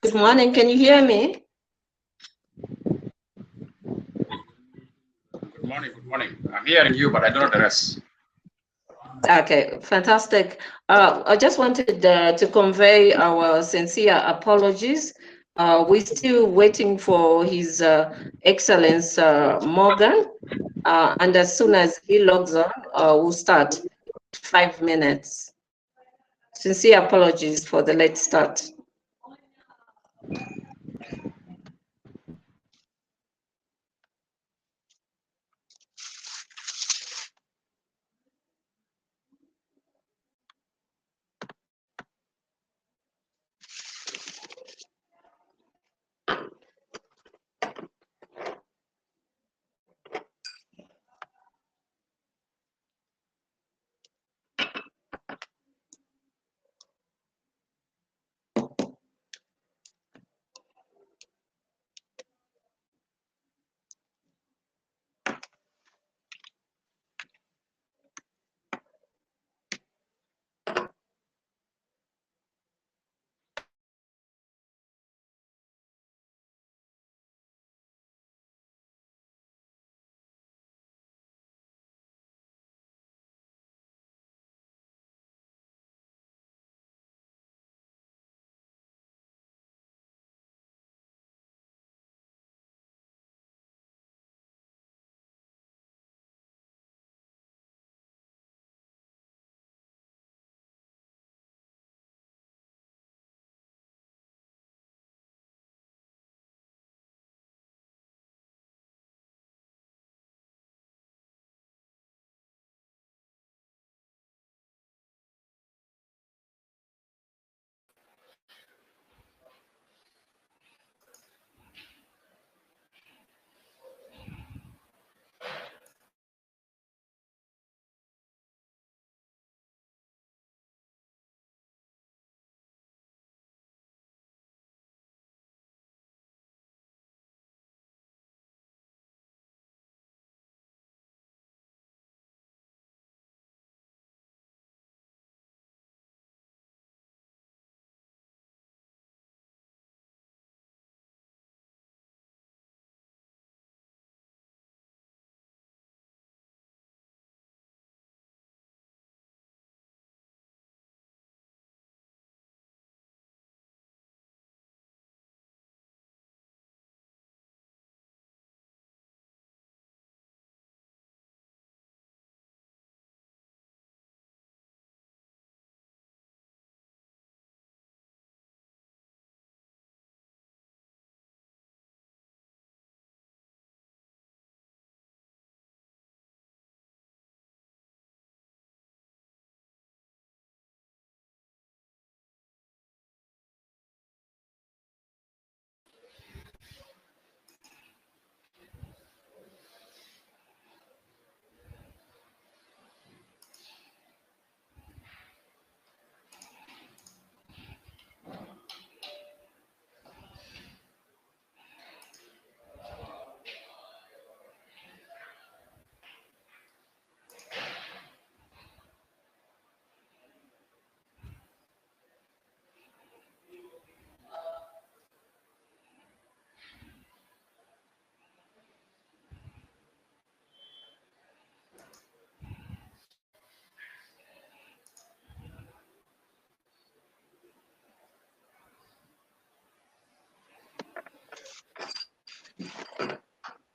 Good morning. Can you hear me? Good morning. Good morning. I'm hearing you, but I don't know the rest. Okay, fantastic. I just wanted to convey our sincere apologies. We're still waiting for His Excellence Morgan, and as soon as he logs on, we'll start. 5 minutes. Sincere apologies for the late start.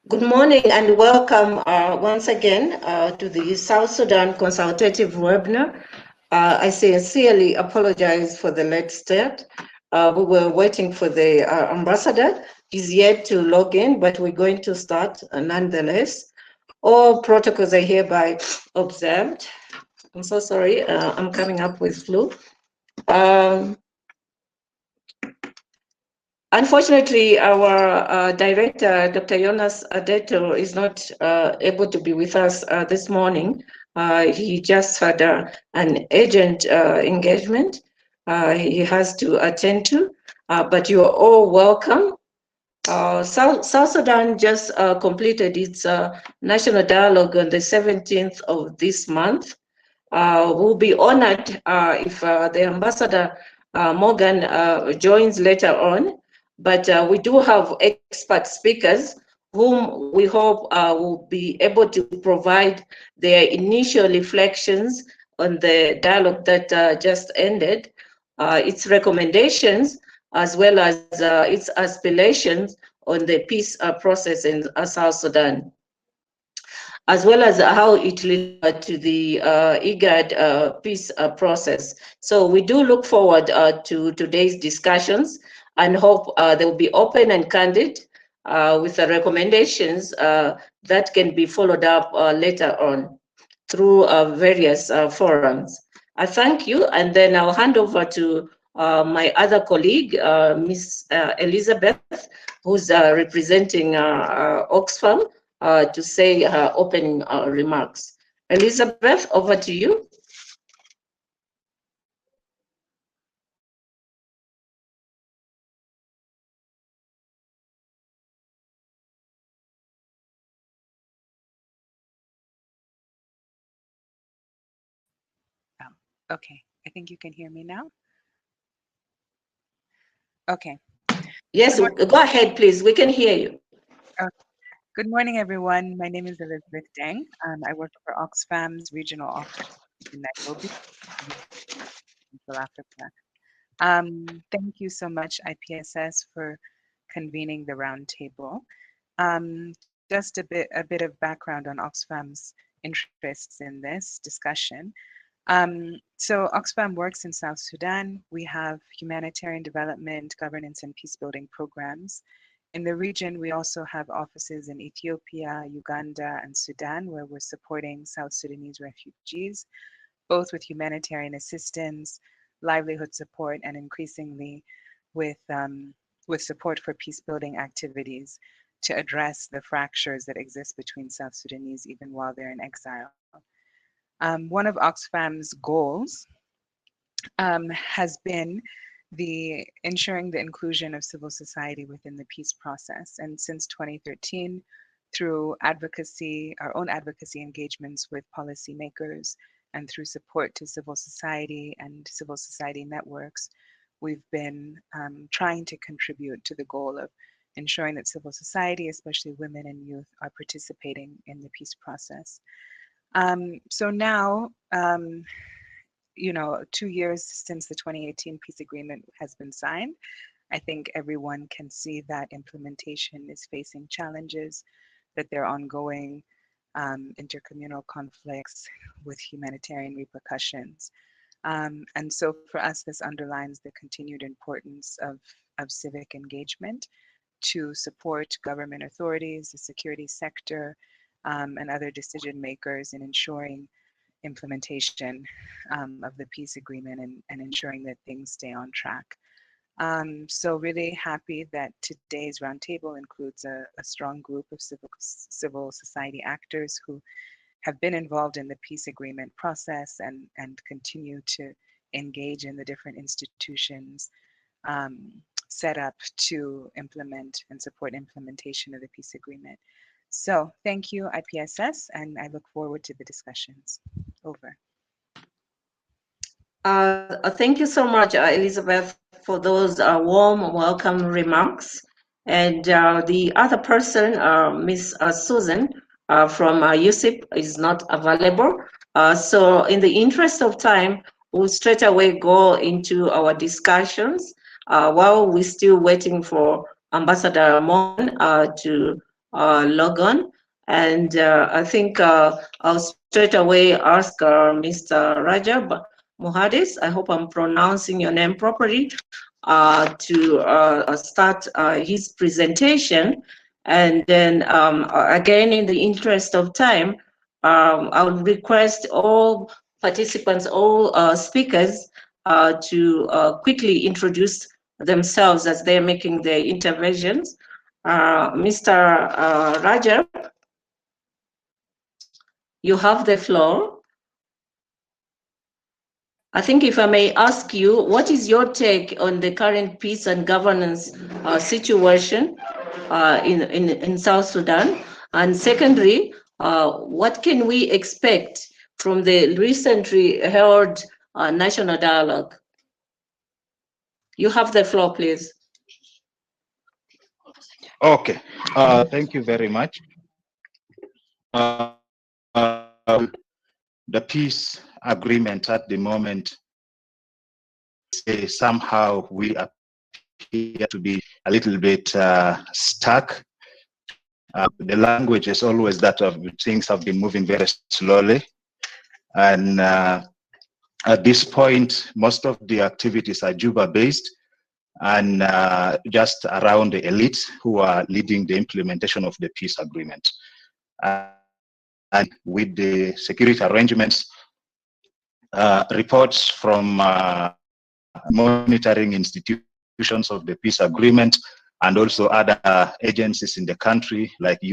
Good morning and welcome once again to the South Sudan Consultative Webinar. I sincerely apologize for the late start. We were waiting for the ambassador. He's yet to log in, but we're going to start nonetheless. All protocols are hereby observed. I'm so sorry, I'm coming up with flu. Unfortunately, our director, Dr. Jonas Adeto, is not able to be with us this morning. He just had an urgent engagement he has to attend to, but you are all welcome. South Sudan just completed its national dialogue on the 17th of this month. We'll be honored if the ambassador Morgan joins later on, but we do have expert speakers whom we hope will be able to provide their initial reflections on the dialogue that just ended, its recommendations, as well as its aspirations on the peace process in South Sudan, as well as how it relates to the IGAD peace process. So we do look forward to today's discussions and hope they will be open and candid with the recommendations that can be followed up later on through various forums. I thank you, and then I'll hand over to my other colleague, Ms. Elizabeth, who's representing Oxfam, to say her opening remarks. Elizabeth, over to you. Okay, I think you can hear me now. Okay. Yes, go ahead, please. We can hear you. Good morning, everyone. My name is Elizabeth Deng. I work for Oxfam's regional office in Nairobi, Central Africa. Thank you so much, IPSS, for convening the roundtable. Just a bit of background on Oxfam's interests in this discussion. So Oxfam works in South Sudan. We have humanitarian development, governance, and peace building programs. In the region, we also have offices in Ethiopia, Uganda, and Sudan, where we're supporting South Sudanese refugees, both with humanitarian assistance, livelihood support, and increasingly with support for peace building activities to address the fractures that exist between South Sudanese even while they're in exile. One of Oxfam's goals has been the ensuring the inclusion of civil society within the peace process. And since 2013, through advocacy, our own advocacy engagements with policymakers, and through support to civil society and civil society networks, we've been trying to contribute to the goal of ensuring that civil society, especially women and youth, are participating in the peace process. So now, 2 years since the 2018 peace agreement has been signed, I think everyone can see that implementation is facing challenges, that there are ongoing intercommunal conflicts with humanitarian repercussions. And so for us, this underlines the continued importance of civic engagement to support government authorities, the security sector, and other decision makers in ensuring implementation of the peace agreement and ensuring that things stay on track. So really happy that today's roundtable includes a strong group of civil society actors who have been involved in the peace agreement process and continue to engage in the different institutions set up to implement and support implementation of the peace agreement. So thank you, IPSS, and I look forward to the discussions. Over. Thank you so much, Elizabeth, for those warm welcome remarks. And the other person, Miss Susan from USIP, is not available. So in the interest of time, we'll straight away go into our discussions while we're still waiting for Ambassador Mon to log on. And I think I'll straight away ask Mr. Rajab Muhadis, I hope I'm pronouncing your name properly, to start his presentation. And then again, in the interest of time, I would request all participants, all speakers to quickly introduce themselves as they're making their interventions. Mr. Rajab, you have the floor. I think if I may ask you, what is your take on the current peace and governance situation in South Sudan? And secondly, what can we expect from the recently held national dialogue? You have the floor, please. Okay, thank you very much. The peace agreement at the moment, somehow we appear to be a little bit stuck. The language is always that of things have been moving very slowly. And at this point, most of the activities are Juba-based and just around the elite who are leading the implementation of the peace agreement. And with the security arrangements, reports from monitoring institutions of the peace agreement and also other agencies in the country like the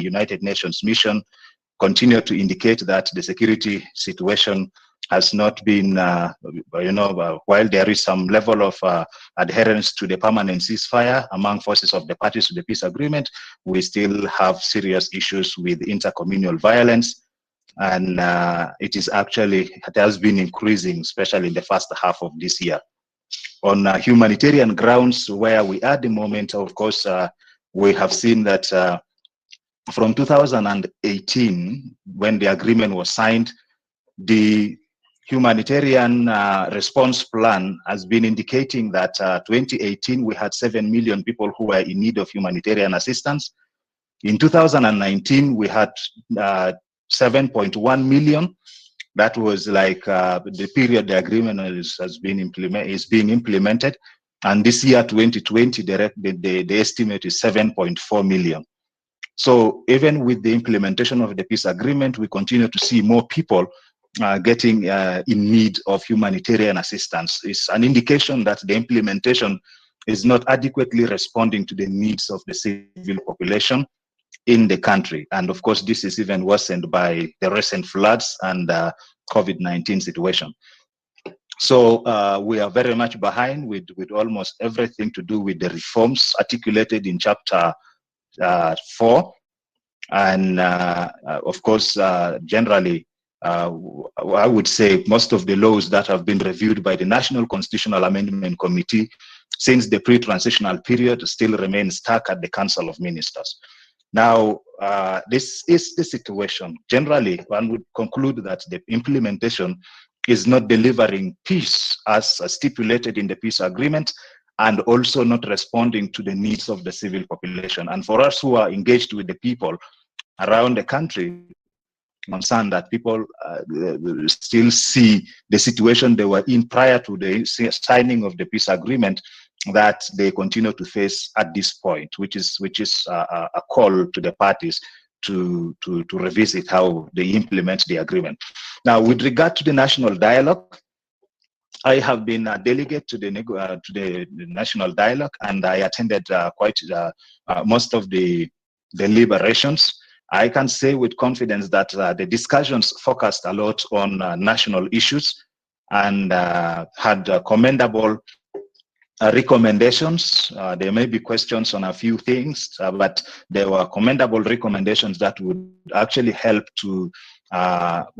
United Nations Mission continue to indicate that the security situation has not been, while there is some level of adherence to the permanent ceasefire among forces of the parties to the peace agreement, we still have serious issues with intercommunal violence. And it has been increasing, especially in the first half of this year. On humanitarian grounds, where we are at the moment, of course, we have seen that from 2018, when the agreement was signed, the humanitarian response plan has been indicating that 2018, we had 7 million people who were in need of humanitarian assistance. In 2019, we had 7.1 million. That was like the period the agreement is being implemented. And this year, 2020, the estimate is 7.4 million. So even with the implementation of the peace agreement, we continue to see more people getting in need of humanitarian assistance. It's an indication that the implementation is not adequately responding to the needs of the civil population in the country. And of course, this is even worsened by the recent floods and COVID-19 situation. So we are very much behind with almost everything to do with the reforms articulated in chapter 4. And of course, generally, I would say most of the laws that have been reviewed by the National Constitutional Amendment Committee since the pre-transitional period still remain stuck at the Council of Ministers. Now, this is the situation. Generally, one would conclude that the implementation is not delivering peace as stipulated in the peace agreement, and also not responding to the needs of the civil population. And for us who are engaged with the people around the country, concerned that people still see the situation they were in prior to the signing of the peace agreement that they continue to face at this point, which is a call to the parties to revisit how they implement the agreement. Now, with regard to the national dialogue, I have been a delegate to the national dialogue, and I attended most of the deliberations. I can say with confidence that the discussions focused a lot on national issues and had commendable recommendations. There may be questions on a few things, but there were commendable recommendations that would actually help to help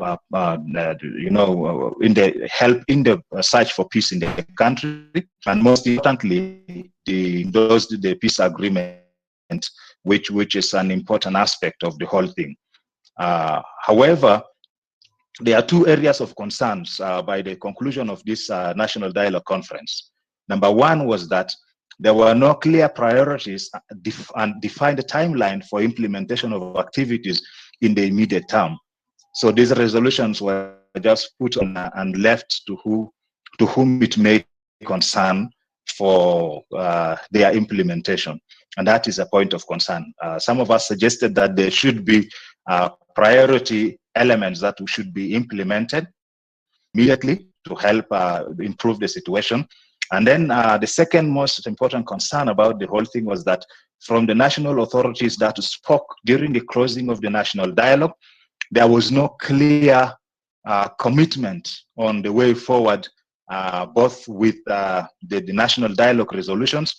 in the search for peace in the country, and most importantly, the peace agreement, which is an important aspect of the whole thing. However, there are two areas of concerns by the conclusion of this National Dialogue Conference. Number one was that there were no clear priorities and defined timeline for implementation of activities in the immediate term. So these resolutions were just put on and left to whom it may concern for their implementation. And that is a point of concern. Some of us suggested that there should be priority elements that should be implemented immediately to help improve the situation. And then the second most important concern about the whole thing was that from the national authorities that spoke during the closing of the national dialogue, there was no clear commitment on the way forward, both with the national dialogue resolutions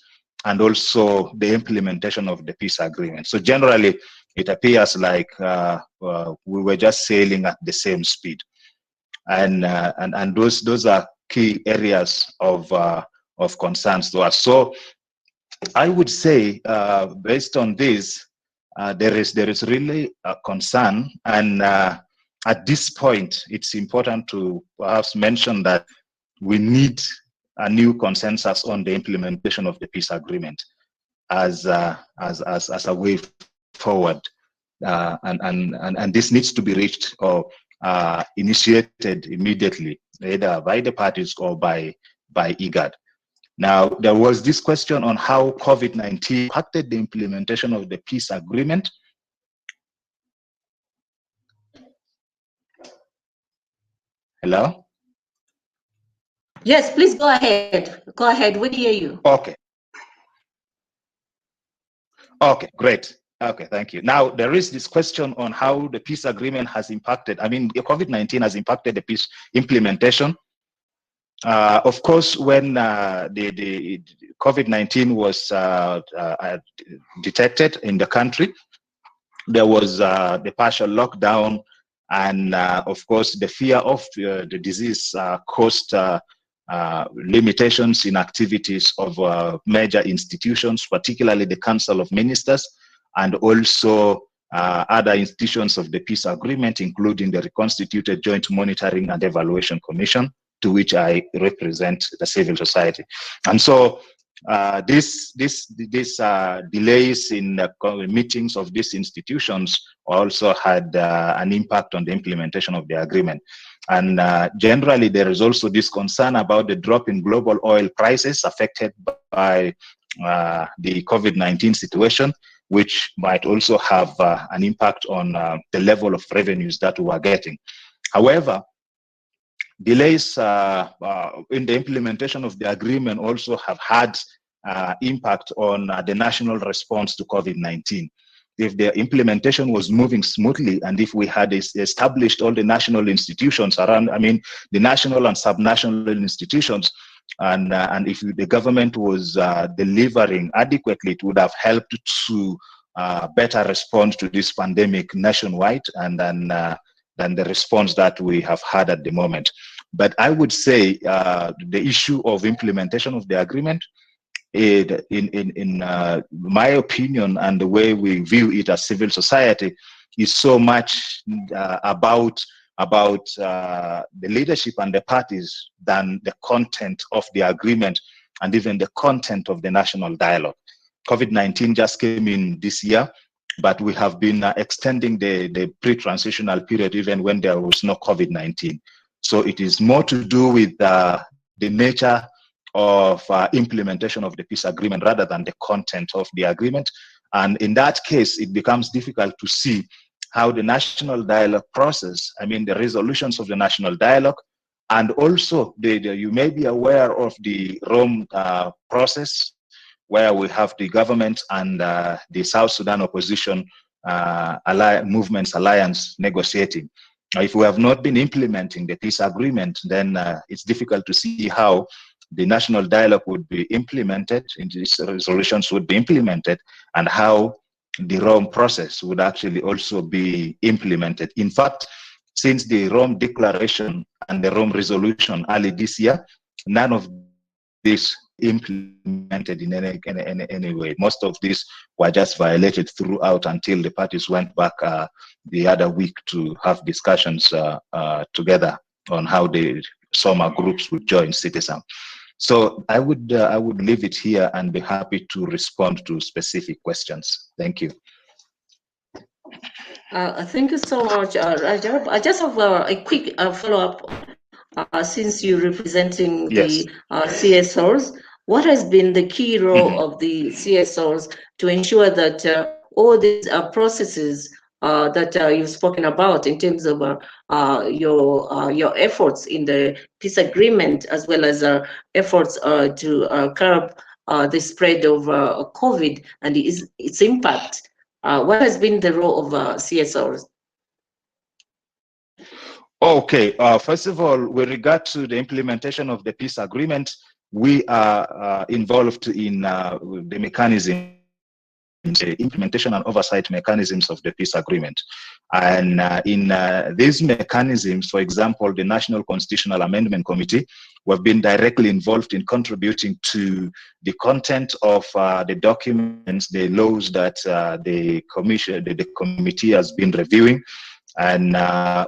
and also the implementation of the peace agreement. So generally, it appears like we were just sailing at the same speed. And those are key areas of concerns to us. So I would say, based on this, there is really a concern, and at this point, it's important to perhaps mention that we need a new consensus on the implementation of the peace agreement as a way forward, and this needs to be reached or initiated immediately, either by the parties or by IGAD. Now, there was this question on how COVID-19 impacted the implementation of the peace agreement. Hello? Yes, please go ahead. Go ahead, we hear you. Okay. Okay, great. Okay, thank you. Now, there is this question on how the peace agreement has impacted. I mean, COVID-19 has impacted the peace implementation. Of course, when the COVID-19 was detected in the country, there was the partial lockdown, and of course, the fear of the disease caused limitations in activities of major institutions, particularly the Council of Ministers, and also other institutions of the peace agreement, including the reconstituted Joint Monitoring and Evaluation Commission, to which I represent the civil society. And so these delays in meetings of these institutions also had an impact on the implementation of the agreement. And generally, there is also this concern about the drop in global oil prices affected by the COVID-19 situation, which might also have an impact on the level of revenues that we are getting. However, delays in the implementation of the agreement also have had impact on the national response to COVID-19. If the implementation was moving smoothly, and if we had established all the national institutions around, I mean, the national and subnational institutions, and if the government was delivering adequately, it would have helped to better respond to this pandemic nationwide, and than the response that we have had at the moment. But I would say the issue of implementation of the agreement, in my opinion, and the way we view it as civil society, is so much about the leadership and the parties than the content of the agreement and even the content of the national dialogue. COVID-19 just came in this year, but we have been extending the pre-transitional period even when there was no COVID-19. So it is more to do with the nature of implementation of the peace agreement rather than the content of the agreement. And in that case, it becomes difficult to see how the national dialogue process, I mean, the resolutions of the national dialogue, and also you may be aware of the Rome process, where we have the government and the South Sudan opposition movements alliance negotiating. If we have not been implementing the peace agreement, then it's difficult to see how the national dialogue would be implemented, and these resolutions would be implemented, and how the Rome process would actually also be implemented. In fact, since the Rome Declaration and the Rome Resolution early this year, none of this implemented in any way. Most of these were just violated throughout until the parties went back the other week to have discussions together on how the SOMA groups would join Citizen. So I would leave it here and be happy to respond to specific questions. Thank you. Thank you so much, Rajab. I just have a quick follow-up. Since you're representing the CSOs, what has been the key role of the CSOs to ensure that all these processes that you've spoken about in terms of your efforts in the peace agreement, as well as efforts to curb the spread of COVID and its impact, what has been the role of CSOs? Okay, first of all, with regard to the implementation of the peace agreement, we are involved in the mechanism, the implementation and oversight mechanisms of the peace agreement. And in these mechanisms, for example, the National Constitutional Amendment Committee, we've been directly involved in contributing to the content of the documents, the laws that the committee has been reviewing. And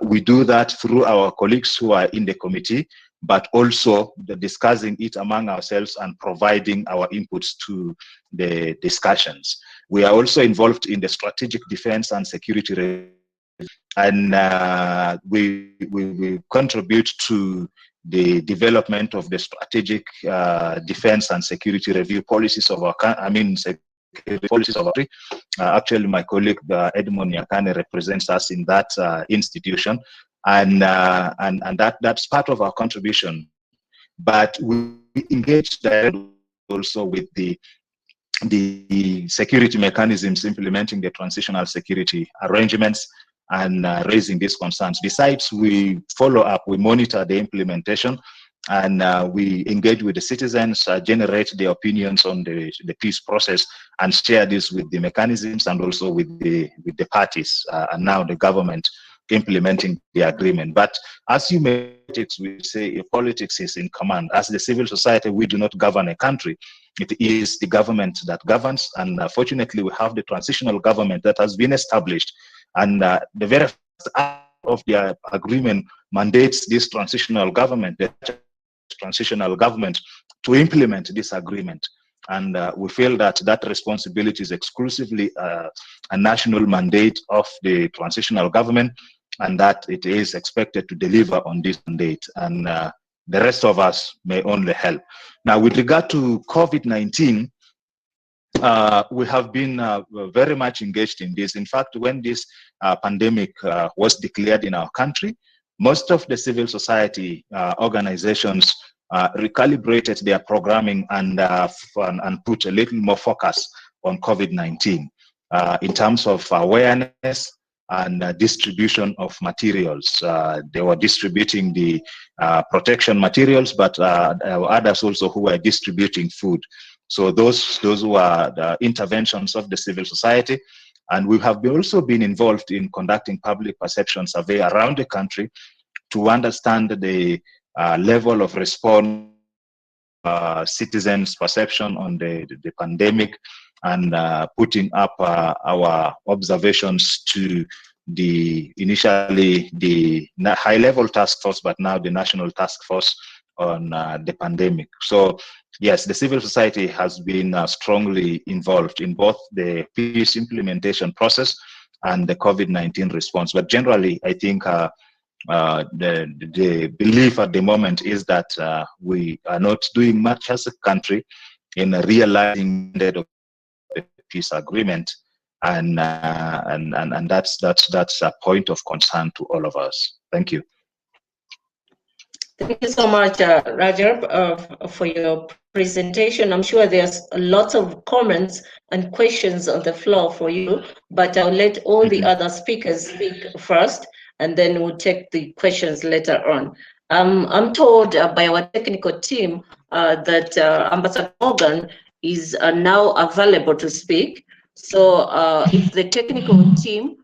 we do that through our colleagues who are in the committee, but also discussing it among ourselves and providing our inputs to the discussions. We are also involved in the strategic defense and security review, and we contribute to the development of the strategic defense and security review policies of our policies of our country. Actually, my colleague Edmond Yakane represents us in that institution, and that's part of our contribution. But we engage directly also with the security mechanisms implementing the transitional security arrangements and raising these concerns. Besides, we follow up, we monitor the implementation, and we engage with the citizens, generate the opinions on the peace process, and share this with the mechanisms and also with the parties, and now the government implementing the agreement. But as you may, we say politics is in command. As the civil society, we do not govern a country. It is the government that governs, and fortunately, we have the transitional government that has been established, and the very first act of the agreement mandates this transitional government, to implement this agreement. And we feel that that responsibility is exclusively a national mandate of the transitional government, and that it is expected to deliver on this mandate. And the rest of us may only help. Now, with regard to COVID-19, we have been very much engaged in this. In fact, when this pandemic was declared in our country, most of the civil society organizations recalibrated their programming and put a little more focus on COVID-19 in terms of awareness and distribution of materials. They were distributing the protection materials, but others also who were distributing food. So those were the interventions of the civil society. And we have also been involved in conducting public perception survey around the country to understand the level of response, citizens' perception on the pandemic, and putting up our observations to initially the high-level task force, but now the national task force on the pandemic. So yes, the civil society has been strongly involved in both the peace implementation process and the COVID-19 response. But generally, I think the belief at the moment is that we are not doing much as a country in realizing the peace agreement, and that's a point of concern to all of us. Thank you. Thank you so much, Rajab, for your presentation. I'm sure there's lots of comments and questions on the floor for you, but I'll let all the other speakers speak first, and then we'll take the questions later on. I'm told by our technical team that Ambassador Morgan is now available to speak. So if the technical team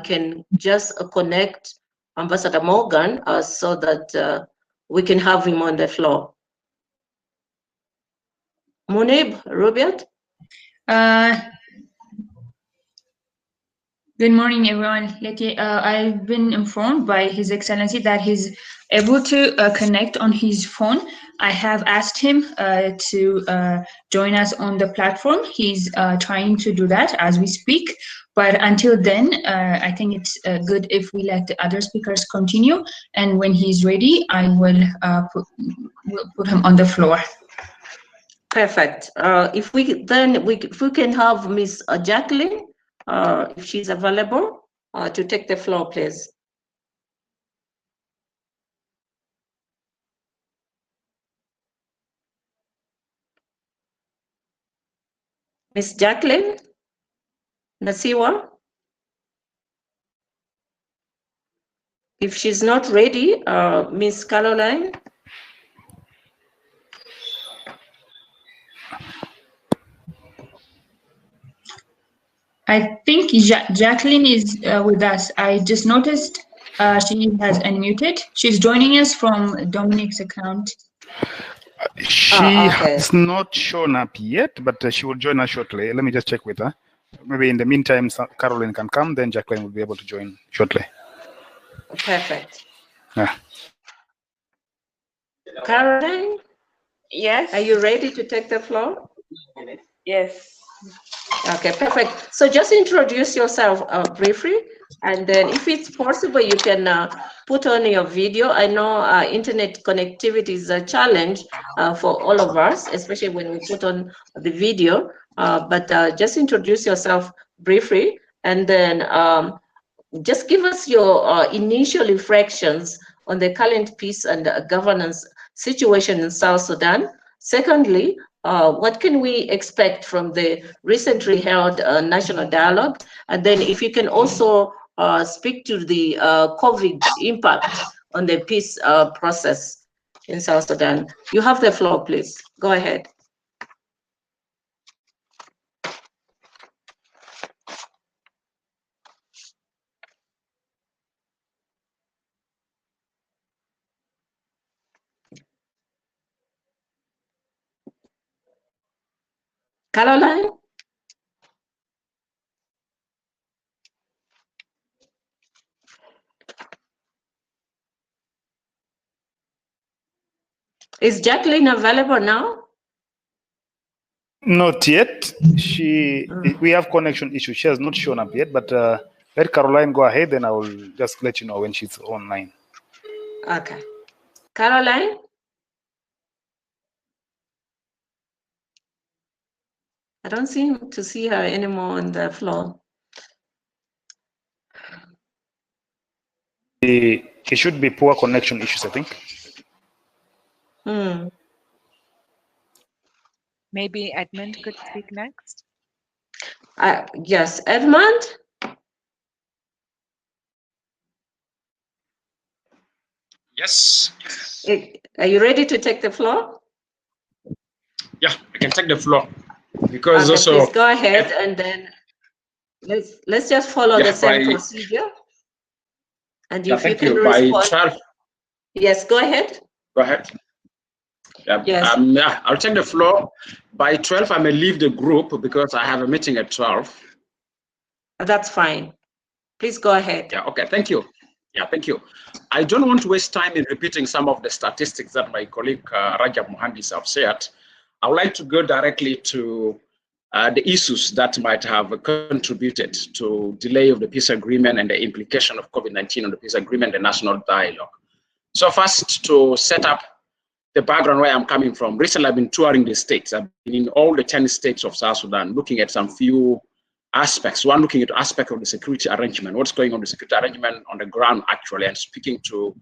can just connect Ambassador Morgan so that we can have him on the floor. Munib, Robert? Good morning, everyone. I've been informed by His Excellency that he's able to connect on his phone. I have asked him to join us on the platform. He's trying to do that as we speak. But until then, I think it's good if we let the other speakers continue. And when he's ready, I will put him on the floor. Perfect. If we can have Miss Jacqueline, if she's available, to take the floor, please. Miss Jacqueline Nasiwa? If she's not ready, Miss Caroline? I think Jacqueline is with us. I just noticed she has unmuted. She's joining us from Dominic's account. She has not shown up yet, but she will join us shortly. Let me just check with her. Maybe in the meantime, Caroline can come, then Jacqueline will be able to join shortly. Perfect. Yeah. Caroline? Yes. Are you ready to take the floor? Yes. Okay, perfect. So just introduce yourself briefly, and then if it's possible, you can put on your video. I know internet connectivity is a challenge for all of us, especially when we put on the video, but just introduce yourself briefly, and then just give us your initial reflections on the current peace and governance situation in South Sudan. Secondly, what can we expect from the recently held national dialogue? And then if you can also speak to the COVID impact on the peace process in South Sudan. You have the floor, please. Go ahead. Caroline? Is Jacqueline available now? Not yet. We have connection issues. She has not shown up yet, but let Caroline go ahead, and I will just let you know when she's online. Okay. Caroline? I don't seem to see her anymore on the floor. It should be poor connection issues, I think. Maybe Edmund could speak next. Yes, Edmund? Yes. Are you ready to take the floor? Yeah, I can take the floor because okay, also. Please go ahead, and then let's just follow the same procedure. And if you can respond. By 12. Yes, go ahead. Go ahead. Yes. Yeah, I'll take the floor. By 12, I may leave the group because I have a meeting at 12. That's fine. Please go ahead. Yeah, okay, thank you. Yeah, thank you. I don't want to waste time in repeating some of the statistics that my colleague Rajab Mohandis have shared. I would like to go directly to the issues that might have contributed to delay of the peace agreement and the implication of COVID-19 on the peace agreement and national dialogue. So first, to set up the background where I'm coming from, recently I've been touring the states. I've been in all the 10 states of South Sudan, looking at some few aspects. One, looking at aspect of the security arrangement, what's going on the security arrangement on the ground actually, and speaking to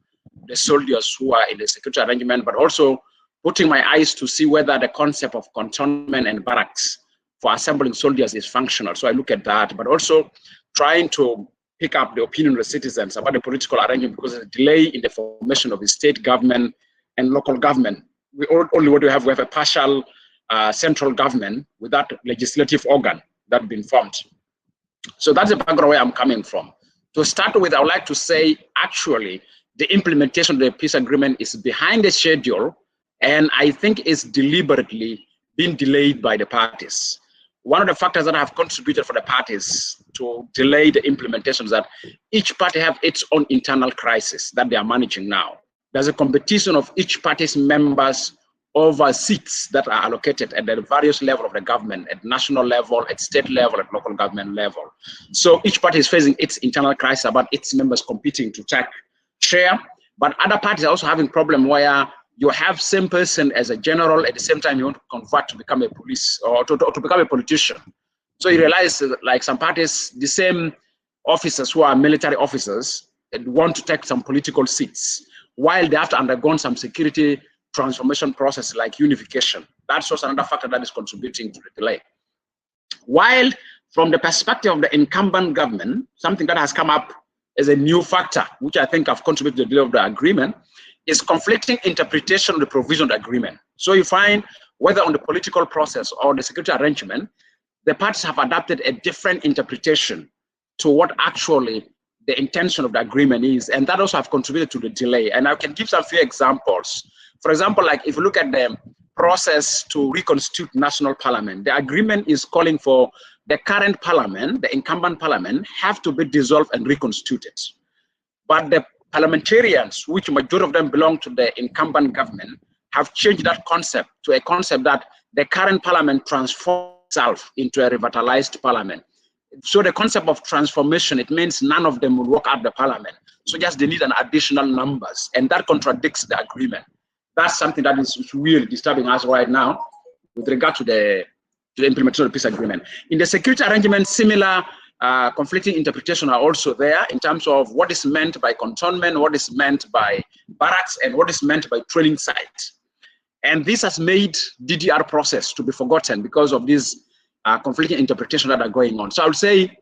the soldiers who are in the security arrangement, but also putting my eyes to see whether the concept of cantonment and barracks for assembling soldiers is functional. So I look at that, but also trying to pick up the opinion of the citizens about the political arrangement, because of the delay in the formation of the state government and local government. We have a partial central government without legislative organ that has been formed. So that's the background where I'm coming from. To start with, I would like to say, actually, the implementation of the peace agreement is behind the schedule, and I think it's deliberately been delayed by the parties. One of the factors that have contributed for the parties to delay the implementation is that each party have its own internal crisis that they are managing now. There's a competition of each party's members over seats that are allocated at the various levels of the government, at national level, at state level, at local government level. So each party is facing its internal crisis about its members competing to take share, but other parties are also having problem where you have same person as a general, at the same time you want to convert to become a police or to become a politician. So you realize that, like, some parties, the same officers who are military officers want to take some political seats, while they have to undergo some security transformation process like unification. That's also another factor that is contributing to the delay. While from the perspective of the incumbent government, something that has come up as a new factor, which I think have contributed to the delay of the agreement, is conflicting interpretation of the provision of the agreement. So you find whether on the political process or the security arrangement, the parties have adopted a different interpretation to what actually the intention of the agreement is, and that also have contributed to the delay. And I can give some few examples. For example, like if you look at the process to reconstitute national parliament, the agreement is calling for the current parliament, the incumbent parliament, have to be dissolved and reconstituted. But the parliamentarians, which majority of them belong to the incumbent government, have changed that concept to a concept that the current parliament transforms itself into a revitalized parliament. So the concept of transformation, it means none of them will work out the parliament. So just they need an additional numbers, and that contradicts the agreement. That's something that is really disturbing us right now with regard to the implementation of the peace agreement. In the security arrangement, similar conflicting interpretations are also there in terms of what is meant by cantonment, what is meant by barracks, and what is meant by training sites. And this has made DDR process to be forgotten because of these conflicting interpretations that are going on. So I would say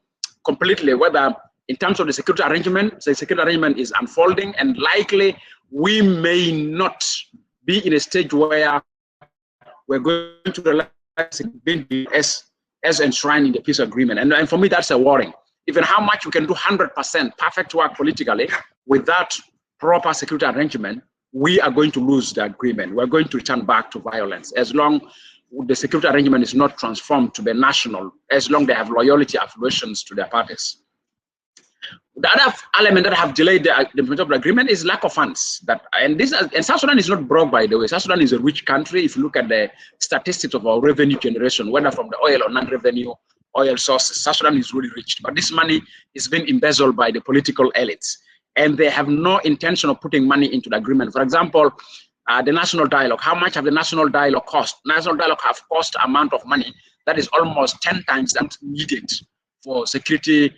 completely, whether in terms of the security arrangement, the security arrangement is unfolding, and likely we may not be in a stage where we're going to realize it as enshrined in the peace agreement. And for me, that's a worry. Even how much we can do 100% perfect work politically without proper security arrangement, we are going to lose the agreement. We're going to return back to violence as long the security arrangement is not transformed to be national, as long they have loyalty affiliations to their parties. The other element that have delayed the implementation of the agreement is lack of funds. And South Sudan is not broke, by the way. South Sudan is a rich country. If you look at the statistics of our revenue generation, whether from the oil or non-revenue oil sources, South Sudan is really rich. But this money is being embezzled by the political elites, and they have no intention of putting money into the agreement. For example, the national dialogue. How much have the national dialogue cost? National dialogue have cost amount of money that is almost 10 times that needed for security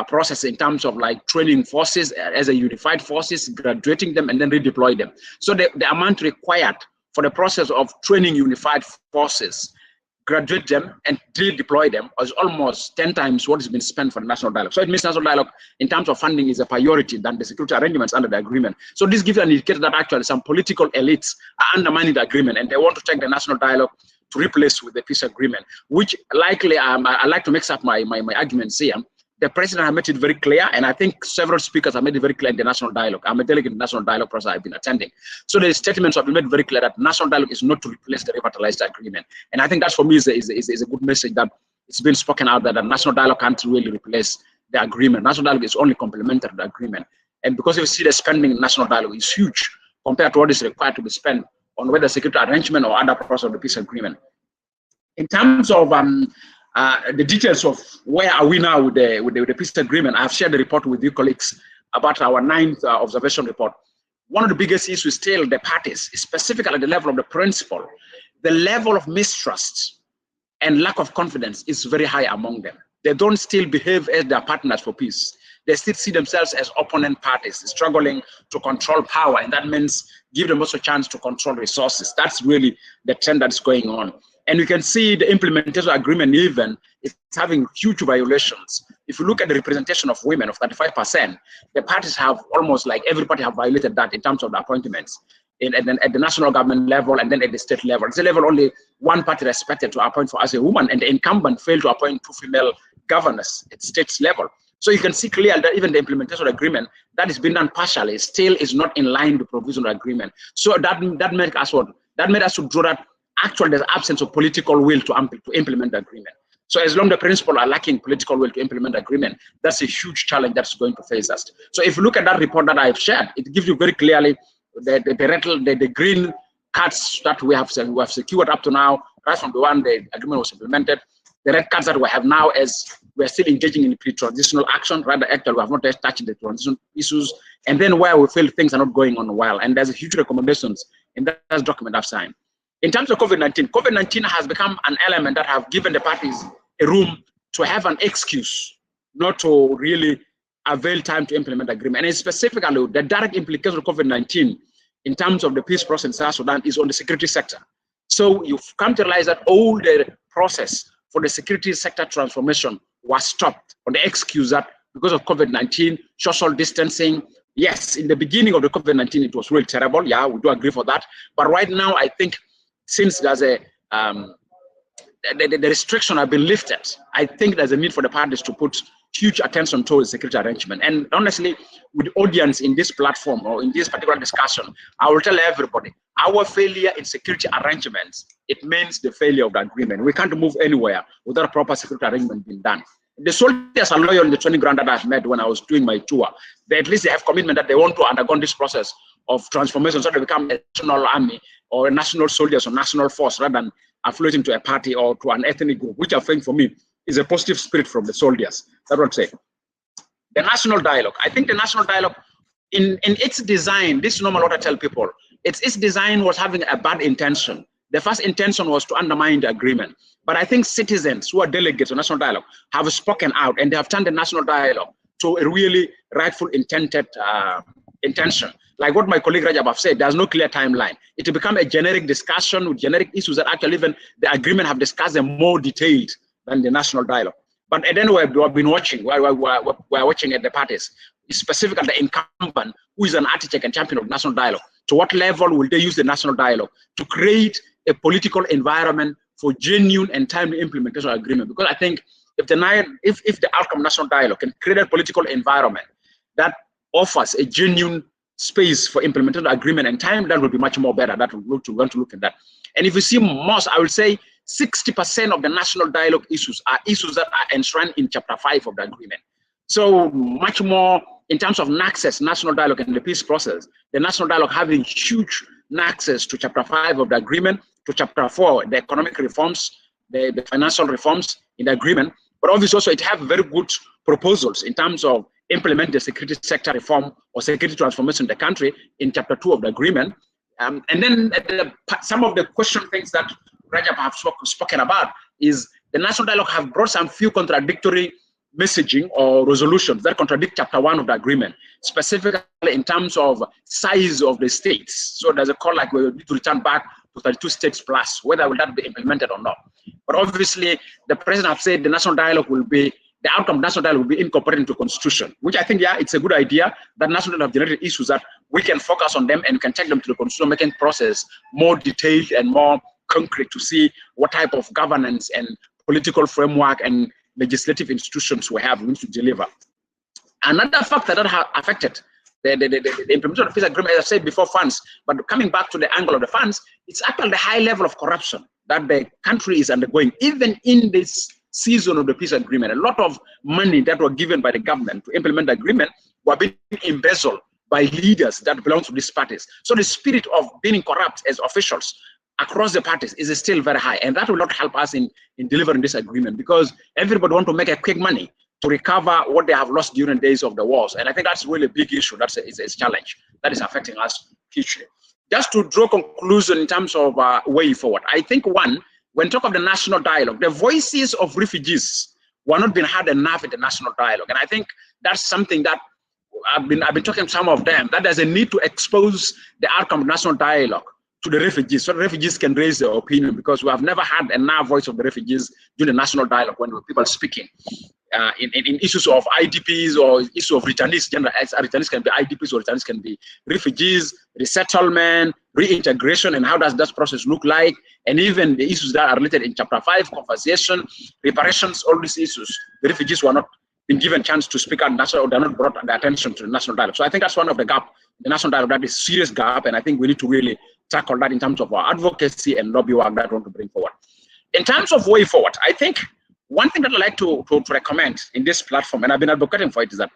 process in terms of like training forces as a unified forces, graduating them, and then redeploy them. So the amount required for the process of training unified forces, graduate them, and redeploy them is almost 10 times what has been spent for the national dialogue. So it means national dialogue in terms of funding is a priority than the security arrangements under the agreement. So this gives an indicator that actually some political elites are undermining the agreement, and they want to take the national dialogue to replace with the peace agreement, which likely I like to mix up my arguments here. The president has made it very clear, and I think several speakers have made it very clear in the national dialogue. I'm a delegate in the national dialogue process I've been attending. So the statements have been made very clear that national dialogue is not to replace the revitalized agreement. And I think that for me is a good message that it's been spoken out that the national dialogue can't really replace the agreement. National dialogue is only complementary to the agreement. And because you see the spending in national dialogue is huge compared to what is required to be spent on whether security arrangement or other process of the peace agreement. In terms of the details of where are we now with the peace agreement, I have shared the report with you colleagues about our 9th observation report. One of the biggest issues still the parties, specifically at the level of the principal, the level of mistrust and lack of confidence is very high among them. They don't still behave as their partners for peace. They still see themselves as opponent parties, struggling to control power, and that means give them also a chance to control resources. That's really the trend that's going on. And you can see the implementation agreement even, it's having huge violations. If you look at the representation of women of 35%, the parties have almost like every party have violated that in terms of the appointments. And then at the national government level and then at the state level. At the level, only one party respected to appoint for as a woman, and the incumbent failed to appoint 2 female governors at state's level. So you can see clearly that even the implementation of the agreement that is being done partially still is not in line with the provision of the agreement. So that made us what? That made us to draw that actually there's absence of political will to implement the agreement. So as long as the principal are lacking political will to implement the agreement, that's a huge challenge that's going to face us. So if you look at that report that I've shared, it gives you very clearly the green cards that we have secured up to now, right from the one the agreement was implemented. The red cards that we have now as we're still engaging in pre-transitional action, rather actually we have not touched the transition issues, and then where we feel things are not going on well. And there's a huge recommendations in that document I've signed. In terms of COVID-19, COVID-19 has become an element that have given the parties a room to have an excuse not to really avail time to implement the agreement. And specifically, the direct implication of COVID-19 in terms of the peace process in South Sudan is on the security sector. So you've come to realize that all the process for the security sector transformation was stopped on the excuse that because of COVID-19, social distancing. Yes, in the beginning of the COVID-19, it was really terrible. Yeah, we do agree for that. But right now, I think since there's a the restriction have been lifted, I think there's a need for the parties to put huge attention towards security arrangement. And honestly, with the audience in this platform or in this particular discussion, I will tell everybody, our failure in security arrangements, it means the failure of the agreement. We can't move anywhere without a proper security arrangement being done. The soldiers are loyal in the training ground that I've met when I was doing my tour. At least they have commitment that they want to undergo this process of transformation so they become a national army or a national soldiers or national force rather than affiliating to a party or to an ethnic group, which I think for me is a positive spirit from the soldiers. That's what I'm saying. The national dialogue. I think the national dialogue, in its design, this is normal what I tell people, its design was having a bad intention. The first intention was to undermine the agreement. But I think citizens who are delegates of national dialogue have spoken out and they have turned the national dialogue to a really rightful intended intention. Like what my colleague Rajab have said, there's no clear timeline. It will become a generic discussion with generic issues that actually even the agreement have discussed them more detailed than the national dialogue. But at any rate, we've been watching, we're watching at the parties, specifically the incumbent, who is an architect and champion of national dialogue. To what level will they use the national dialogue to create a political environment for genuine and timely implementation of agreement? Because I think if the outcome of national dialogue can create a political environment that offers a genuine space for implementing the agreement and time, that will be much more better. That will want to look at that. And if you see most, I will say 60% of the national dialogue issues are issues that are enshrined in Chapter 5 of the agreement. So much more in terms of nexus, national dialogue and the peace process, the national dialogue having huge nexus to Chapter 5 of the agreement, to Chapter 4, the economic reforms, the financial reforms in the agreement. But obviously also it have very good proposals in terms of implement the security sector reform or security transformation in the country in Chapter 2 of the agreement. And then some of the question things that Rajab have spoken about is the national dialogue have brought some few contradictory messaging or resolutions that contradict Chapter 1 of the agreement, specifically in terms of size of the states. So there's a call like we need to return back to 32 states plus, whether will that be implemented or not. But obviously, the president has said the national dialogue will be, the outcome of national dialogue will be incorporated into the constitution, which I think, yeah, it's a good idea that national dialogue have generated issues that we can focus on them and we can take them to the constitution making process more detailed and more concrete to see what type of governance and political framework and legislative institutions we have, we need to deliver. Another factor that has affected the implementation of the peace agreement, as I said before, funds, but coming back to the angle of the funds, it's actually the high level of corruption that the country is undergoing, even in this season of the peace agreement. A lot of money that were given by the government to implement the agreement were being embezzled by leaders that belong to these parties. So the spirit of being corrupt as officials across the parties is still very high, and that will not help us in delivering this agreement because everybody wants to make a quick money to recover what they have lost during the days of the wars. And I think that's really a big issue. That's a challenge that is affecting us hugely. Just to draw conclusion in terms of way forward, I think one, when talk of the national dialogue, the voices of refugees were not being heard enough in the national dialogue. And I think that's something that I've been talking to some of them, that there's a need to expose the outcome of national dialogue to the refugees, so the refugees can raise their opinion, because we have never had enough voice of the refugees during the national dialogue when people speaking in issues of IDPs or issue of returnees. Returnees can be IDPs or returnees can be refugees, resettlement, reintegration, and how does that process look like, and even the issues that are related in Chapter 5, conversation, reparations, all these issues. The refugees were not been given chance to speak out national, or they're not brought their attention to the national dialogue. So I think that's one of the gap, the national dialogue, that is a serious gap, and I think we need to really tackle that in terms of our advocacy and lobby work that we want to bring forward. In terms of way forward, I think one thing that I'd like to recommend in this platform, and I've been advocating for it, is that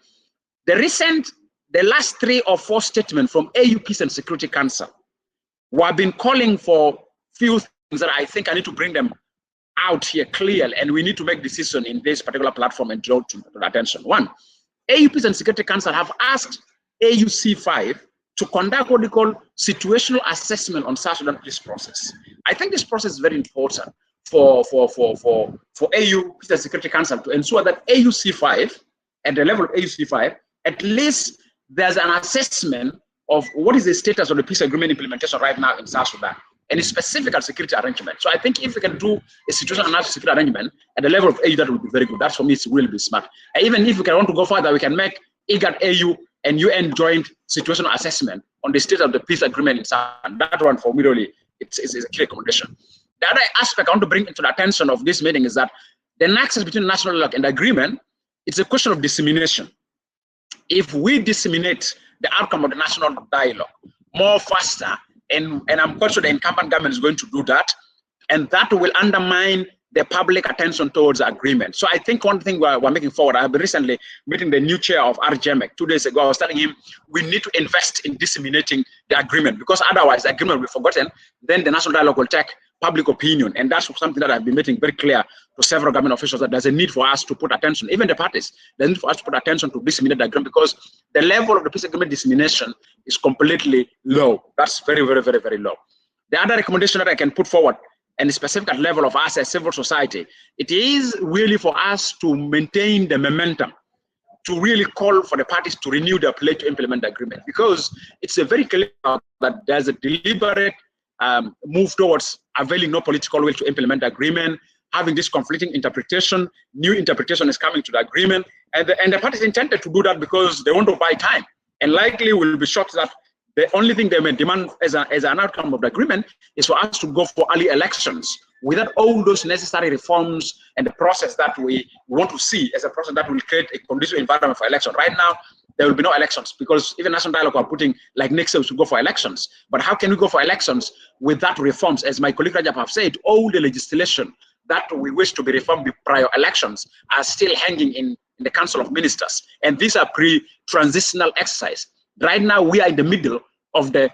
the last 3 or 4 statements from AU Peace and Security Council, we have been calling for few things that I think I need to bring them out here clearly, and we need to make decision in this particular platform and draw to the attention. One, AU Peace and Security Council have asked AUC5 to conduct what they call situational assessment on South Sudan peace process. I think this process is very important for AU Peace and Security Council to ensure that AUC5, at the level of AUC5, at least there's an assessment of what is the status of the peace agreement implementation right now in South Sudan, and it's specific at security arrangement. So I think if we can do a situational analysis security arrangement at the level of AU, that would be very good. That for me is really be smart. And even if we can want to go further, we can make IGAD, AU, and UN joint situational assessment on the state of the peace agreement in Sudan. That one for me really, it's a key recommendation. The other aspect I want to bring into the attention of this meeting is that the nexus between national dialogue and agreement, it's a question of dissemination. If we disseminate the outcome of the national dialogue more faster, and I'm quite sure the incumbent government is going to do that, and that will undermine the public attention towards agreement. So I think one thing we're making forward, I've been recently meeting the new chair of RGMEC 2 days ago. I was telling him we need to invest in disseminating the agreement, because otherwise the agreement will be forgotten. Then the national dialogue will take public opinion. And that's something that I've been making very clear to several government officials, that there's a need for us to put attention, even the parties, there's a need for us to put attention to disseminate the agreement, because the level of the peace agreement dissemination is completely low. That's very, very, very, very low. The other recommendation that I can put forward, and specific at level of us as civil society, it is really for us to maintain the momentum, to really call for the parties to renew their pledge to implement the agreement, because it's a very clear that there's a deliberate move towards availing no political will to implement the agreement, having this conflicting interpretation. New interpretation is coming to the agreement, and the parties intended to do that because they want to buy time, and likely will be shocked that the only thing they may demand as an outcome of the agreement is for us to go for early elections without all those necessary reforms and the process that we want to see as a process that will create a conducive environment for election. Right now, there will be no elections, because even National Dialogue are putting like next year to go for elections. But how can we go for elections without reforms? As my colleague Rajab have said, all the legislation that we wish to be reformed prior elections are still hanging in the Council of Ministers. And these are pre-transitional exercise. Right now, we are in the middle of the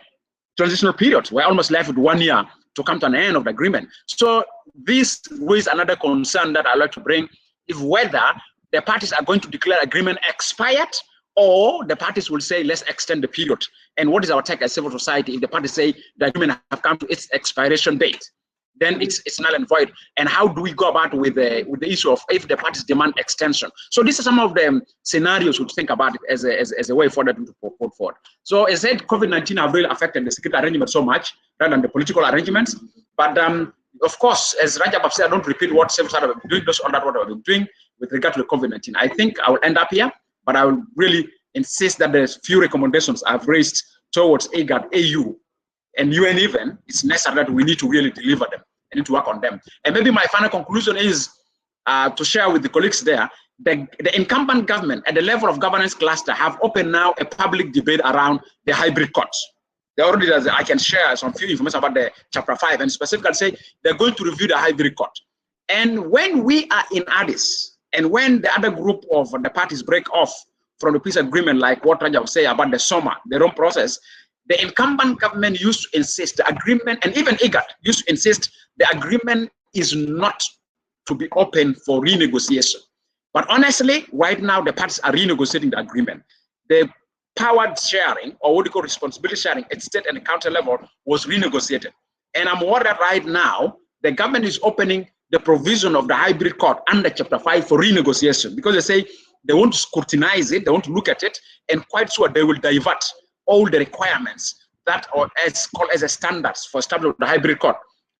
transitional period. We're almost left with 1 year to come to an end of the agreement. So this is another concern that I'd like to bring, if whether the parties are going to declare agreement expired, or the parties will say, let's extend the period. And what is our take as civil society if the parties say the agreement have come to its expiration date? Then it's null and void. And how do we go about with the issue of if the parties demand extension? So these are some of the scenarios we think about it as a way forward to put forward. So as I said, COVID-19 have really affected the security arrangement so much rather than the political arrangements. But of course, as Rajab said, I don't repeat what civil society have been doing, just on that what I've been doing with regard to the COVID-19. I think I will end up here, but I will really insist that there's few recommendations I've raised towards IGAD, AU, and UN even. It's necessary that we need to really deliver them. I need to work on them. And maybe my final conclusion is to share with the colleagues there, the incumbent government at the level of governance cluster have opened now a public debate around the hybrid courts. They already, I can share some few information about the chapter 5 and specifically say they're going to review the hybrid court. And when we are in Addis, and when the other group of the parties break off from the peace agreement, like what Raja was saying about the SOMA, their own process, the incumbent government used to insist the agreement, and even IGAD used to insist the agreement is not to be open for renegotiation. But honestly, right now, the parties are renegotiating the agreement. The power sharing, or what we call responsibility sharing at state and county level, was renegotiated. And I'm worried that right now, the government is opening the provision of the hybrid court under Chapter 5 for renegotiation, because they say they want to scrutinize it, they want to look at it, and quite sure they will divert all the requirements that are called as a standards for establishing the hybrid court.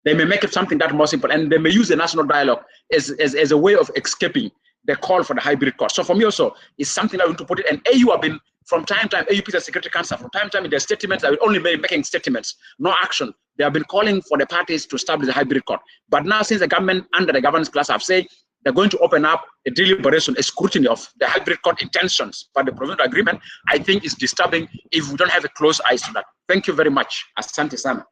They may make it something that more simple, and they may use the national dialogue as a way of escaping the call for the hybrid court. So for me also, it's something I want to put it, and AU have been, from time to time, AU Peace and Security Council, from time to time in their statements, they will only be making statements, no action. They have been calling for the parties to establish the hybrid court. But now, since the government, under the governance class, have said they're going to open up a deliberation, a scrutiny of the hybrid court intentions for the provisional agreement, I think is disturbing if we don't have a close eye to that. Thank you very much. Asante sana.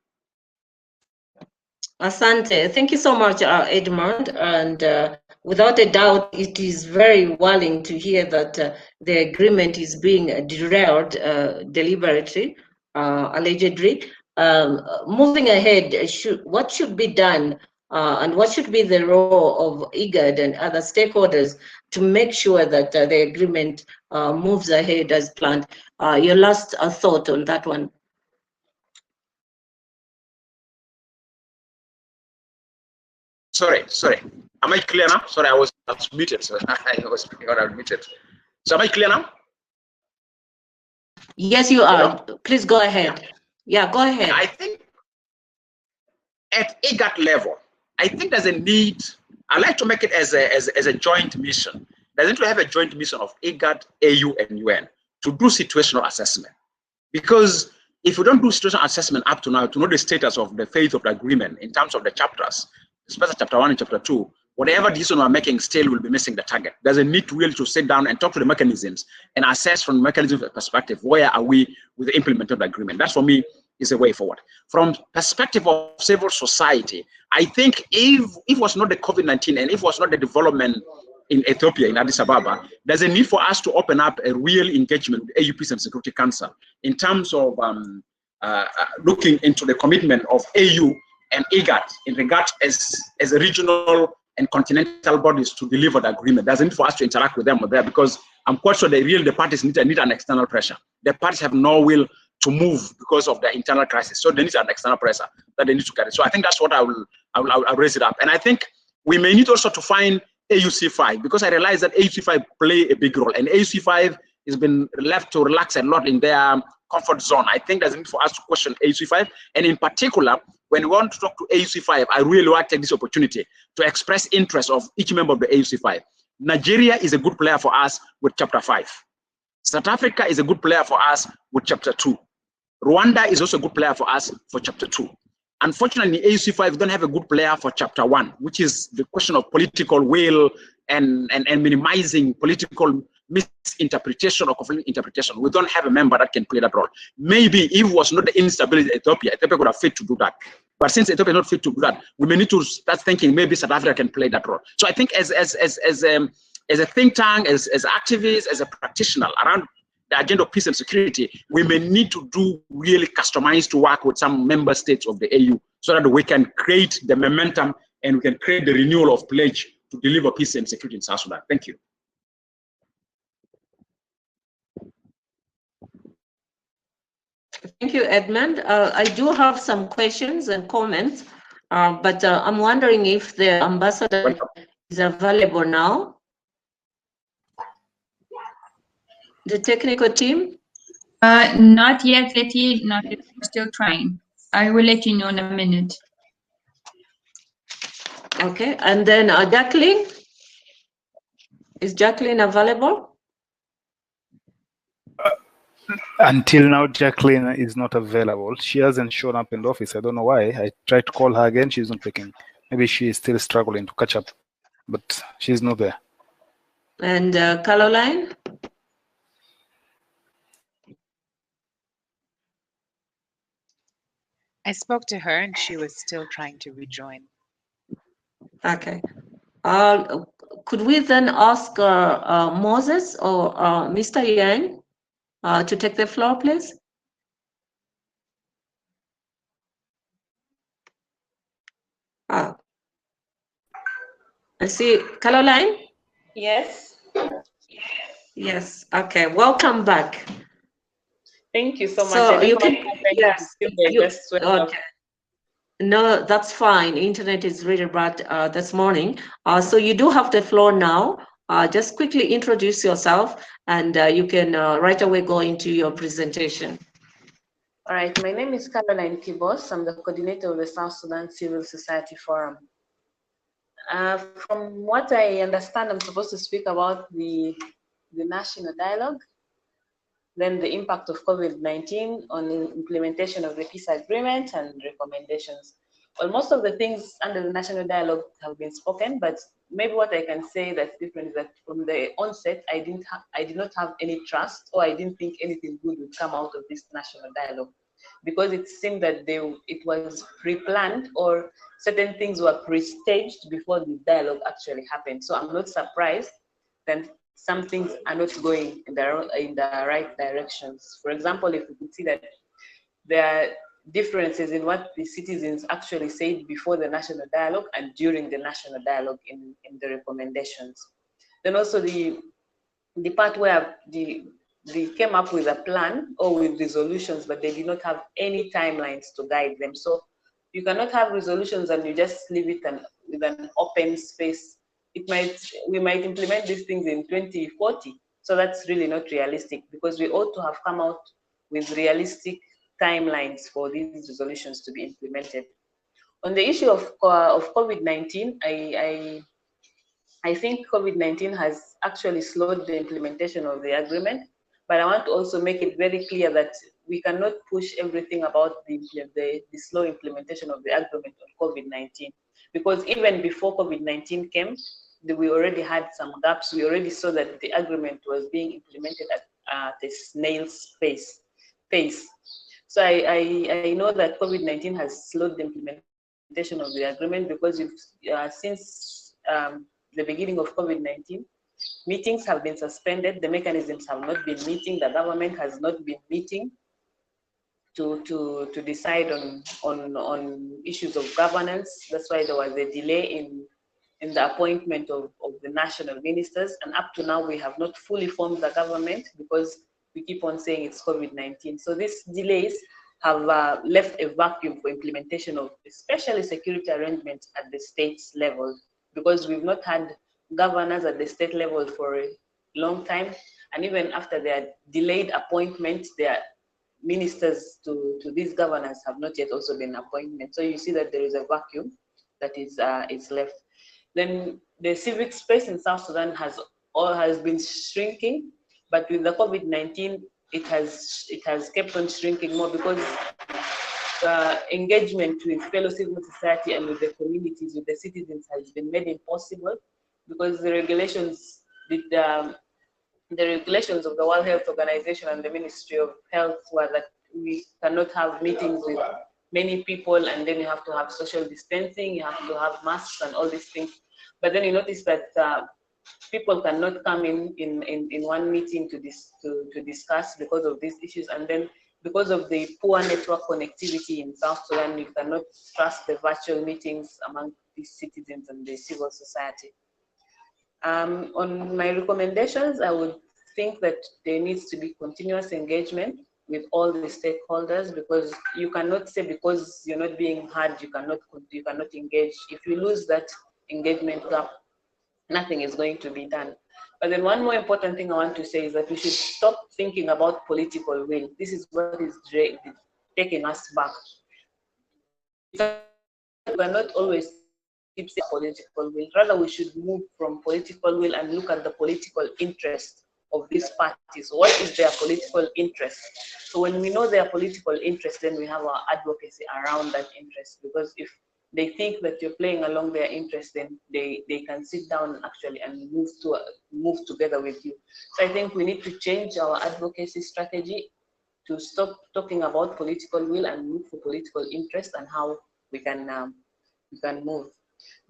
Asante. Thank you so much, Edmund. And without a doubt, it is very worrying to hear that the agreement is being derailed deliberately, allegedly. Moving ahead, what should be done and what should be the role of IGAD and other stakeholders to make sure that the agreement moves ahead as planned? Your last thought on that one. Sorry. Am I clear now? Sorry, I was muted. So I was speaking out, I was muted. So am I clear now? Yes, you are. Hello? Please go ahead. Yeah, go ahead. I think at IGAD level, I think there's a need. I like to make it as a joint mission. There's need to have a joint mission of IGAD, AU, and UN to do situational assessment. Because if we don't do situation assessment up to now to know the status of the phase of the agreement in terms of the chapters, especially chapter 1 and chapter 2, whatever decision we're making still will be missing the target. There's a need really to sit down and talk to the mechanisms and assess from the mechanism perspective, where are we with the implementation of the agreement? That for me is a way forward. From perspective of civil society, I think if it was not the COVID-19 and if it was not the development in Ethiopia, in Addis Ababa, there's a need for us to open up a real engagement with AU Peace and Security Council in terms of looking into the commitment of AU and IGAD in regard as a regional and continental bodies to deliver the agreement. There's a need for us to interact with them there, because I'm quite sure the parties need an external pressure. The parties have no will to move because of the internal crisis. So they need an external pressure that they need to carry. So I think that's what I'll raise it up. And I think we may need also to find AUC5, because I realize that AUC5 play a big role, and AUC5 has been left to relax a lot in their comfort zone. I think there's a need for us to question AUC5, and in particular, when we want to talk to AUC5, I really want to take this opportunity to express interest of each member of the AUC5. Nigeria is a good player for us with chapter 5. South Africa is a good player for us with chapter 2. Rwanda is also a good player for us for chapter 2. Unfortunately, AUC5 don't have a good player for chapter 1, which is the question of political will and minimizing political misinterpretation or conflict interpretation. We don't have a member that can play that role. Maybe if it was not the instability in Ethiopia would have fit to do that. But since Ethiopia is not fit to do that, we may need to start thinking maybe South Africa can play that role. So I think as a think tank, as activists, as a practitioner around the agenda of peace and security, we may need to do really customized work with some member states of the AU so that we can create the momentum and we can create the renewal of pledge to deliver peace and security in South Sudan. Thank you. Thank you, Edmund. I do have some questions and comments, but I'm wondering if the ambassador is available now. The technical team? Not yet, Letty. Not yet. We're still trying. I will let you know in a minute. Okay, and then Jacqueline? Is Jacqueline available? Until now, Jacqueline is not available. She hasn't shown up in the office. I don't know why. I tried to call her again. She's not picking. Maybe she is still struggling to catch up, but she's not there. And Caroline? I spoke to her and she was still trying to rejoin. Okay. Could we then ask Moses or Mr. Yang to take the floor, please? I see. Caroline? Yes. Yes. Okay. Welcome back. Thank you so much. So you can, yes. Okay. No, that's fine. Internet is really bad this morning. So you do have the floor now. Just quickly introduce yourself and you can right away go into your presentation. All right, my name is Caroline Kibos. I'm the coordinator of the South Sudan Civil Society Forum. From what I understand, I'm supposed to speak about the national dialogue, then the impact of COVID-19 on the implementation of the peace agreement and recommendations. Well, most of the things under the national dialogue have been spoken, but maybe what I can say that's different is that from the onset, I did not have any trust, or I didn't think anything good would come out of this national dialogue, because it seemed that it was pre-planned, or certain things were pre-staged before the dialogue actually happened. So I'm not surprised that some things are not going in the right directions. For example, if we could see that there are differences in what the citizens actually said before the national dialogue and during the national dialogue in the recommendations. Then also the part where they came up with a plan or with resolutions, but they did not have any timelines to guide them. So you cannot have resolutions and you just leave it with an open space. We might implement these things in 2040. So that's really not realistic, because we ought to have come out with realistic timelines for these resolutions to be implemented. On the issue of COVID-19, I think COVID-19 has actually slowed the implementation of the agreement, but I want to also make it very clear that we cannot push everything about the slow implementation of the agreement on COVID-19, because even before COVID-19 came, we already had some gaps. We already saw that the agreement was being implemented at a snail's pace. So I know that COVID-19 has slowed the implementation of the agreement, because since the beginning of COVID-19, meetings have been suspended, the mechanisms have not been meeting, the government has not been meeting to decide on issues of governance. That's why there was a delay in the appointment of the national ministers, and up to now we have not fully formed the government, because we keep on saying it's COVID-19. So these delays have left a vacuum for implementation of especially security arrangements at the states level, because we've not had governors at the state level for a long time, and even after their delayed appointments, their ministers to these governors have not yet also been appointed. So you see that there is a vacuum that is left. Then the civic space in South Sudan has been shrinking, but with the COVID-19, it has kept on shrinking more, because engagement with fellow civil society and with the communities, with the citizens, has been made impossible, because the regulations of the World Health Organization and the Ministry of Health were that we cannot have meetings with many people, and then you have to have social distancing, you have to have masks and all these things. But then you notice that people cannot come in one meeting to discuss because of these issues, and then because of the poor network connectivity in South Sudan, you cannot trust the virtual meetings among the citizens and the civil society. On my recommendations, I would think that there needs to be continuous engagement with all the stakeholders, because you cannot say because you're not being heard, you cannot engage. If you lose that engagement gap, nothing is going to be done. But then one more important thing I want to say is that we should stop thinking about political will. This is what is taking us back. We cannot always keep saying political will. Rather, we should move from political will and look at the political interest of these parties. What is their political interest? So when we know their political interest, then we have our advocacy around that interest, because if they think that you're playing along their interest, then they can sit down actually and move together with you. So I think we need to change our advocacy strategy to stop talking about political will and look for political interest and how we can move.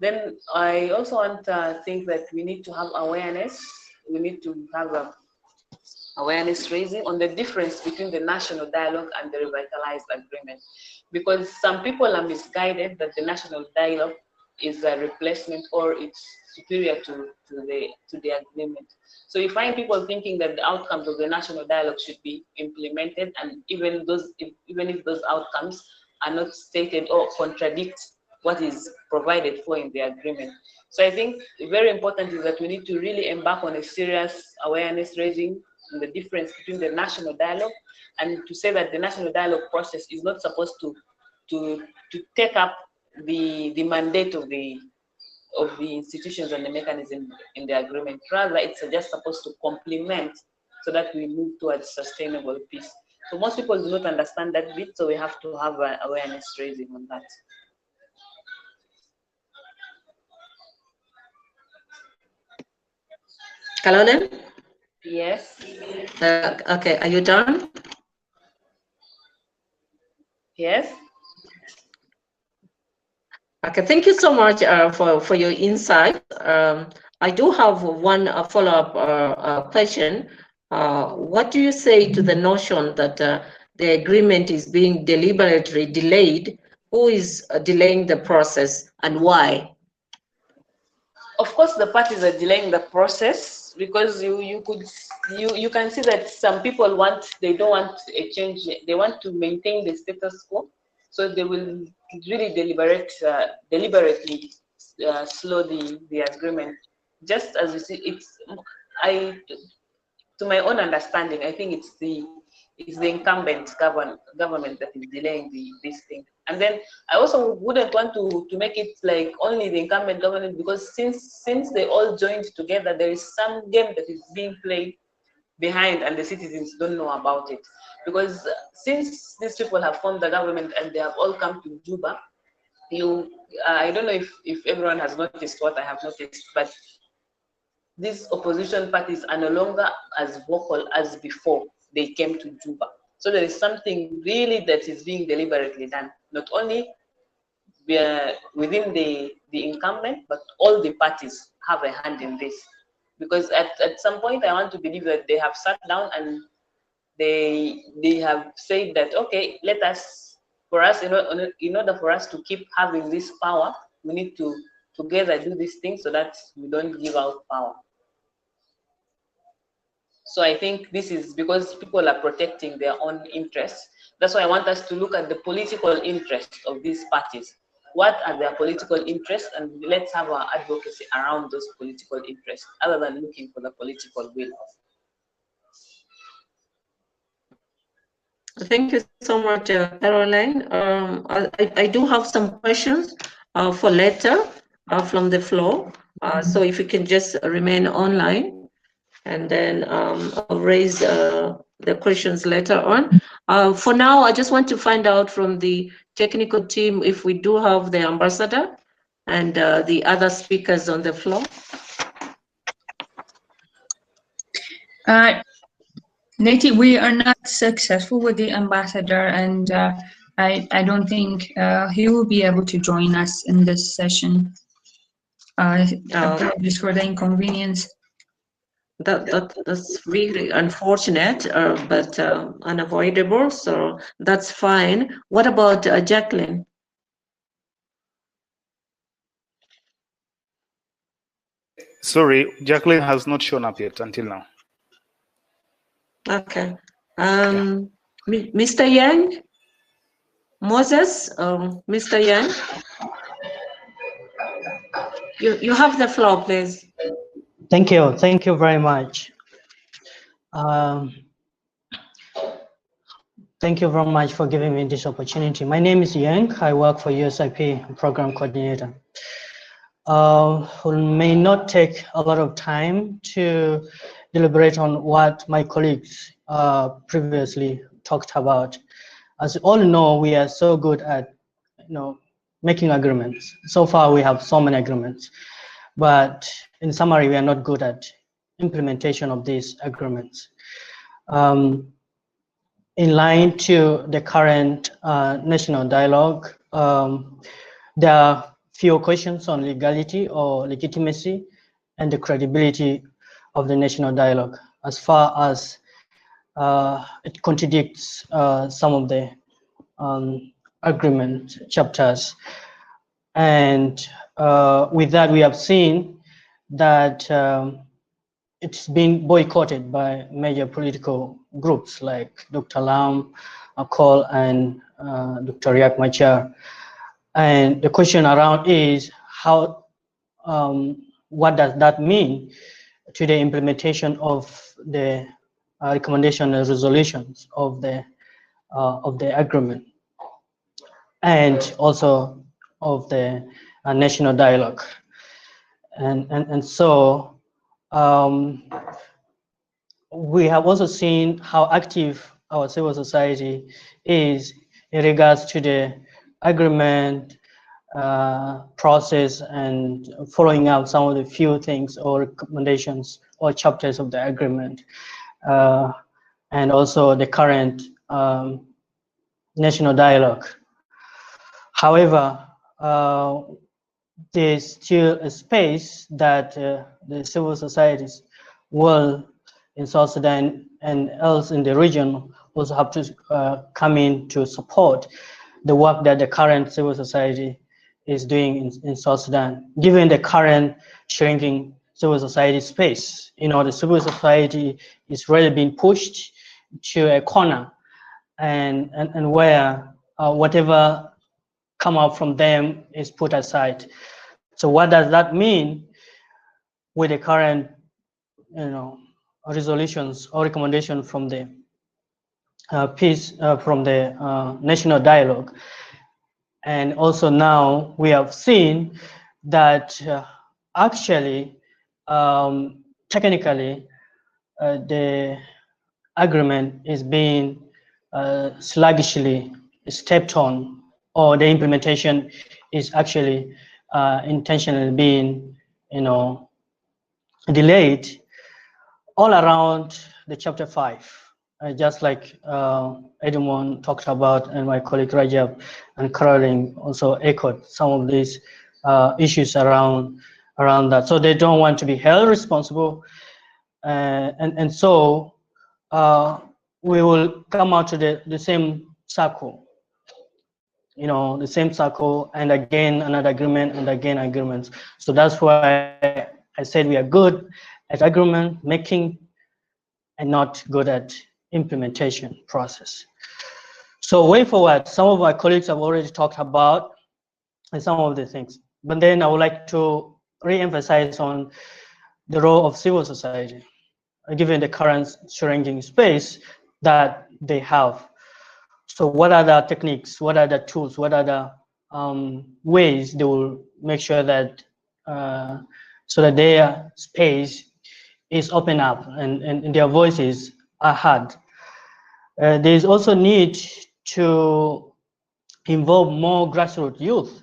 Then I also want to think that we need to have awareness. We need to have awareness raising on the difference between the national dialogue and the revitalized agreement, because some people are misguided that the national dialogue is a replacement or it's superior to the agreement. So you find people thinking that the outcomes of the national dialogue should be implemented, and even if those outcomes are not stated or contradict what is provided for in the agreement. So I think very important is that we need to really embark on a serious awareness raising on the difference between the national dialogue, and to say that the national dialogue process is not supposed to take up the mandate of the institutions and the mechanism in the agreement. Rather, it's just supposed to complement so that we move towards sustainable peace. So most people do not understand that bit, so we have to have awareness raising on that. Caroline? Yes. Okay, are you done? Yes. Okay, thank you so much for your insight. I do have one follow-up question. What do you say to the notion that the agreement is being deliberately delayed? Who is delaying the process and why? Of course, the parties are delaying the process because you can see that some people they don't want a change. They want to maintain the status quo, so they will really deliberately slow the agreement. Just as you see, to my own understanding, I think it's the incumbent government that is delaying this thing. And then I also wouldn't want to make it like only the incumbent government, because since they all joined together, there is some game that is being played behind and the citizens don't know about it. Because since these people have formed the government and they have all come to Juba, I don't know if everyone has noticed what I have noticed, but these opposition parties are no longer as vocal as before they came to Juba. So there is something really that is being deliberately done, not only within the incumbent, but all the parties have a hand in this. Because at some point, I want to believe that they have sat down and they have said that, okay, let us, for us, in order for us to keep having this power, we need to together do these things so that we don't give out power. So I think this is because people are protecting their own interests. That's why I want us to look at the political interests of these parties. What are their political interests? And let's have our advocacy around those political interests, other than looking for the political will. Thank you so much, Caroline. I do have some questions for later from the floor. So if you can just remain online, and then I'll raise the questions later on. For now, I just want to find out from the technical team if we do have the ambassador and the other speakers on the floor. Nati, we are not successful with the ambassador, and I don't think he will be able to join us in this session. Apologies for the inconvenience. That's really unfortunate, but unavoidable, so that's fine. What about Jacqueline? Sorry, Jacqueline has not shown up yet until now. Okay. Mr. Yang? Moses? Mr. Yang? You have the floor, please. Thank you. Thank you very much. Thank you very much for giving me this opportunity. My name is Yang. I work for USIP Program Coordinator. We may not take a lot of time to deliberate on what my colleagues previously talked about. As you all know, we are so good at making agreements. So far, we have so many agreements, but in summary, we are not good at implementation of these agreements. In line to the current national dialogue, there are few questions on legality or legitimacy and the credibility of the national dialogue, as far as it contradicts some of the agreement chapters. And with that, we have seen that it's been boycotted by major political groups like Dr. Lam, Akol, and Dr. Riek Machar. And the question around is how, what does that mean to the implementation of the recommendation and resolutions of the agreement, and also of the national dialogue. And so we have also seen how active our civil society is in regards to the agreement process and following up some of the few things or recommendations or chapters of the agreement, and also the current national dialogue. However, there's still a space that the civil societies will in South Sudan and else in the region also have to come in to support the work that the current civil society is doing in South Sudan. Given the current shrinking civil society space, the civil society is really being pushed to a corner, and where whatever come out from them is put aside. So what does that mean with the current, resolutions or recommendation from the from the national dialogue? And also now we have seen that actually, technically, the agreement is being sluggishly stepped on, or the implementation is actually intentionally being, delayed all around the chapter 5. Just like Edmond talked about, and my colleague Rajab and Caroline also echoed some of these issues around that. So they don't want to be held responsible, and so we will come out to the same circle, the same circle, and again another agreement, and again agreements. So that's why I said we are good at agreement making and not good at implementation process. So way forward, some of my colleagues have already talked about some of the things, but then I would like to re-emphasize on the role of civil society, given the current shrinking space that they have. So what are the techniques, what are the tools, what are the ways they will make sure that so that their space is open up and their voices are heard. There is also need to involve more grassroots youth.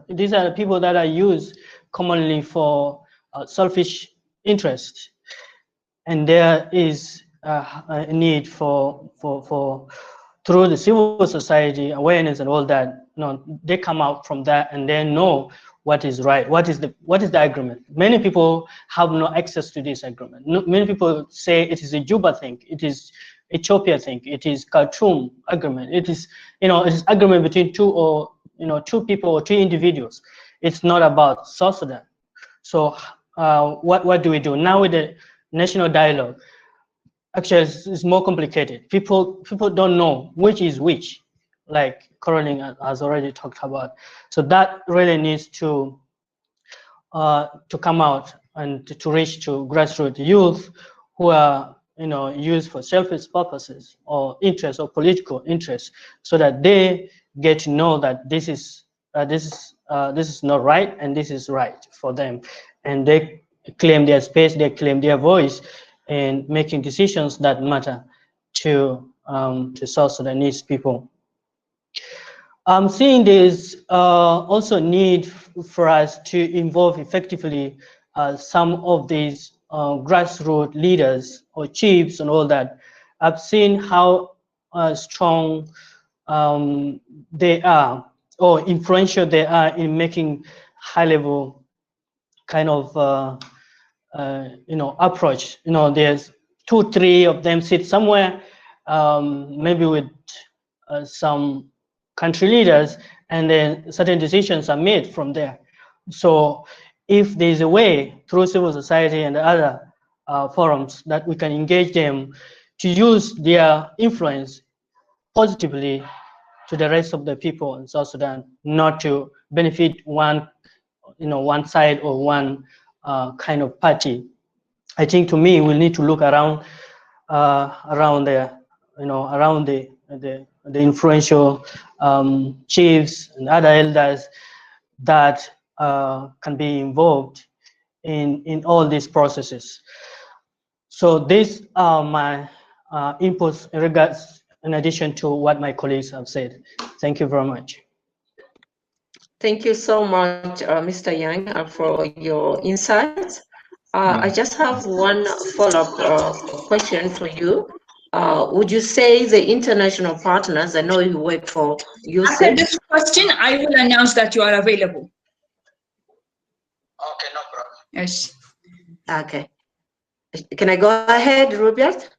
These are the people that are used commonly for selfish interest, and there is a need for through the civil society awareness and all that. They come out from that and they know what is right, what is the agreement. Many people have no access to this agreement. Many people say it is a Juba thing, it is Ethiopia thing, it is Khartoum agreement, it is it is agreement between two people or two individuals. It's not about South Sudan. So what do we do now with the national dialogue? Actually, it's more complicated. People don't know which is which, like Caroline has already talked about. So that really needs to come out and to reach to grassroots youth who are used for selfish purposes or interests or political interests, so that they get to know that this is not right and this is right for them, and they claim their space, they claim their voice in making decisions that matter to South Sudanese people. I'm seeing there's also need for us to involve effectively some of these grassroots leaders or chiefs and all that. I've seen how strong they are or influential they are in making high-level kind of approach. There's 2-3 of them sit somewhere, maybe with some country leaders, and then certain decisions are made from there. So if there's a way through civil society and other forums that we can engage them to use their influence positively to the rest of the people in South Sudan, not to benefit one side or one kind of party. I think to me we'll need to look around the influential chiefs and other elders that can be involved in all these processes. So these are my inputs in regards, in addition to what my colleagues have said. Thank you very much. Thank you so much, Mr. Yang, for your insights. I just have one follow-up question for you. Would you say the international partners, I know you work for USAID. After this question, I will announce that you are available. Okay, no problem. Yes. Okay. Can I go ahead, Rubiat?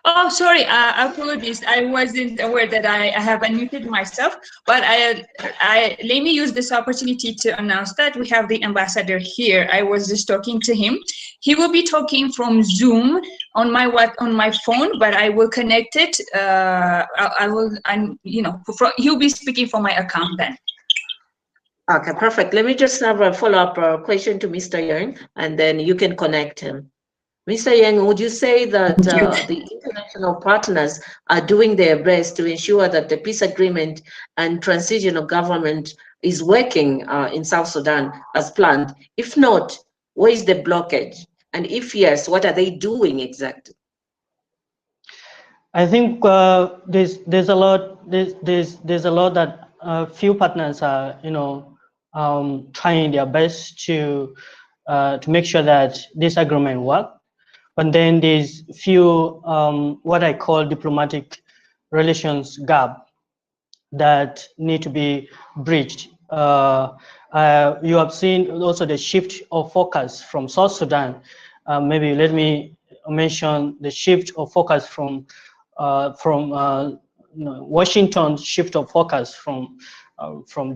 Oh, sorry. Apologies. I wasn't aware that I have unmuted myself. But let me use this opportunity to announce that we have the ambassador here. I was just talking to him. He will be talking from Zoom on my phone, but I will connect it. He'll be speaking from my account then. Okay, perfect. Let me just have a follow-up question to Mr. Yang, and then you can connect him. Mr. Yang, would you say that the international partners are doing their best to ensure that the peace agreement and transitional government is working in South Sudan as planned? If not, where is the blockage? And if yes, what are they doing exactly? I think there's a lot that few partners are trying their best to make sure that this agreement works. But then there's few what I call diplomatic relations gap that need to be bridged. You have seen also the shift of focus from South Sudan. Maybe let me mention the shift of focus from Washington, shift of focus from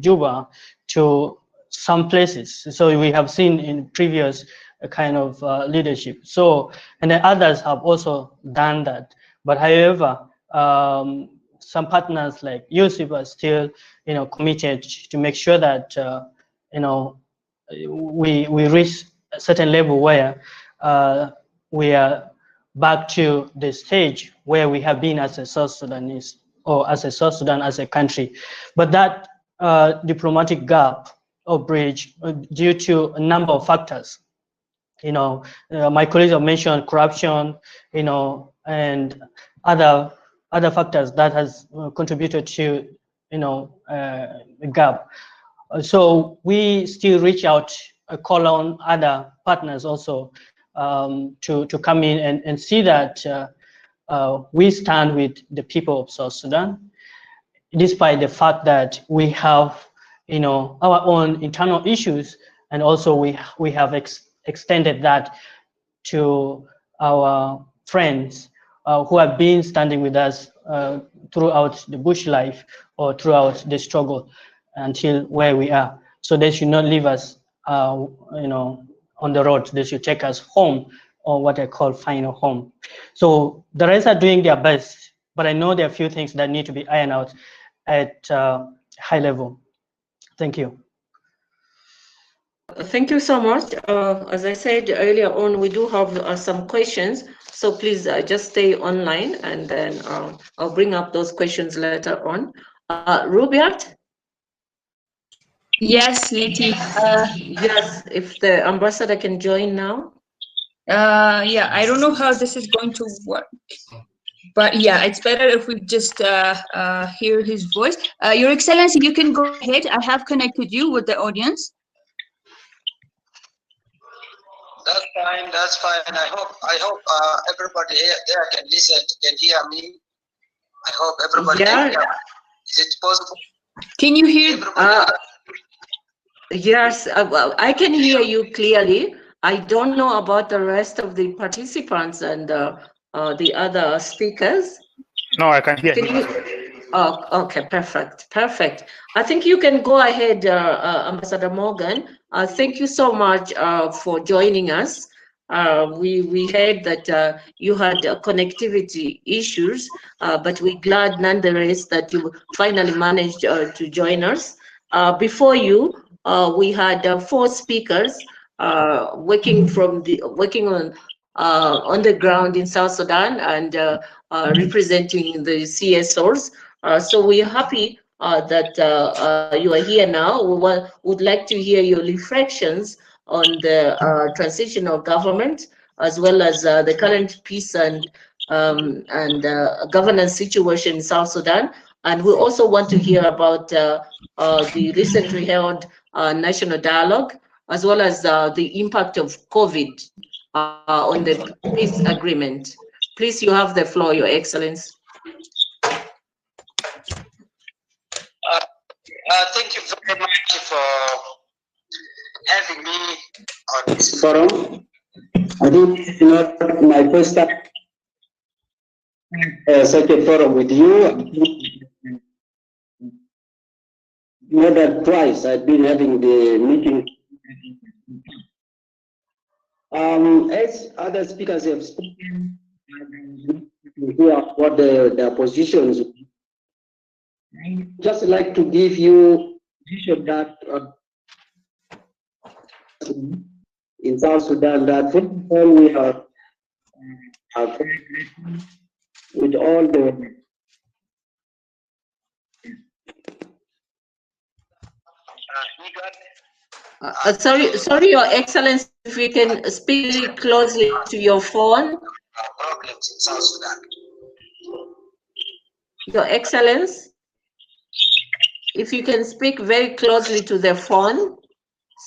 Juba to some places. So we have seen in previous kind of leadership. So, and then others have also done that. But however, some partners like Yusuf are still, committed to make sure that, we reach a certain level where we are back to the stage where we have been as a South Sudanese, or as a South Sudan as a country. But that diplomatic gap or bridge due to a number of factors. My colleagues have mentioned corruption, and other factors that has contributed to, a gap. So we still reach out, call on other partners also to come in and see that we stand with the people of South Sudan, despite the fact that we have, our own internal issues, and also we have extended that to our friends who have been standing with us throughout the bush life or throughout the struggle until where we are. So they should not leave us, on the road. They should take us home, or what I call final home. So the rest are doing their best, but I know there are a few things that need to be ironed out at high level. Thank you. Thank you so much. As I said earlier on, we do have some questions, so please just stay online, and then I'll bring up those questions later on. Rubiat? Yes, Letty. Yes, if the ambassador can join now. Yeah, I don't know how this is going to work, but yeah, it's better if we just hear his voice. Your Excellency, you can go ahead. I have connected you with the audience. That's fine. That's fine. I hope everybody here can listen, can hear me. I hope everybody can hear me. Is it possible? Can you hear? Yes, well, I can hear you clearly. I don't know about the rest of the participants and the other speakers. No, I can hear you. Oh, okay, perfect. I think you can go ahead, Ambassador Morgan. Thank you so much for joining us. We heard that you had connectivity issues, but we're glad nonetheless that you finally managed to join us. Before you, we had 4 speakers working on the ground in South Sudan and representing the CSOs. So we're happy that you are here now. We would like to hear your reflections on the transitional government, as well as the current peace and governance situation in South Sudan. And we also want to hear about the recently held national dialogue, as well as the impact of COVID on the peace agreement. Please, you have the floor, Your Excellency. Thank you very much for having me on this forum. I think it's not my first time such a forum with you. More than twice I've been having the meeting. As other speakers have spoken, to hear what their positions. I'd just like to give you vision that in South Sudan, that first of all we are very grateful with all the sorry, Your Excellency, if you can speak closely to your phone. Problems in South Sudan. Your Excellence, if you can speak very closely to the phone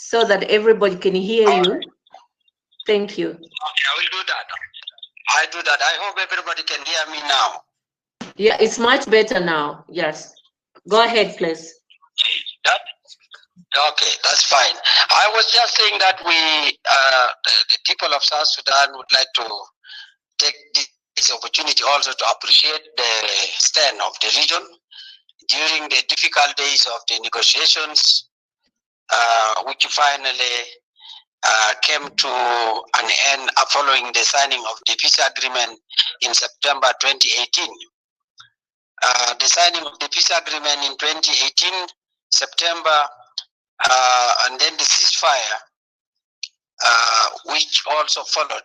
so that everybody can hear you. Thank you. Okay, I will do that. I do that. I hope everybody can hear me now. Yeah, it's much better now. Yes. Go ahead, please. Okay, that's fine. I was just saying that the people of South Sudan would like to take this opportunity also to appreciate the stand of the region during the difficult days of the negotiations, which finally came to an end following the signing of the peace agreement in September 2018. The signing of the peace agreement in 2018, September, and then the ceasefire, which also followed,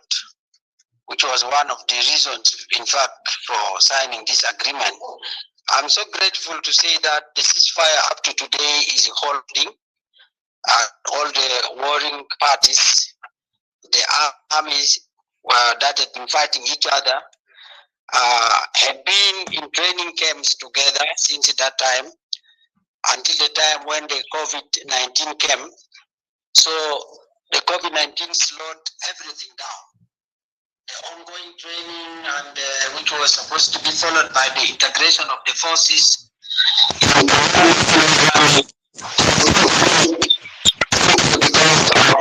which was one of the reasons, in fact, for signing this agreement. I'm so grateful to say that the ceasefire up to today is holding. All the warring parties, the armies that had been fighting each other, had been in training camps together since that time until the time when the COVID-19 came. So the COVID-19 slowed everything down. The ongoing training, and which was supposed to be followed by the integration of the forces in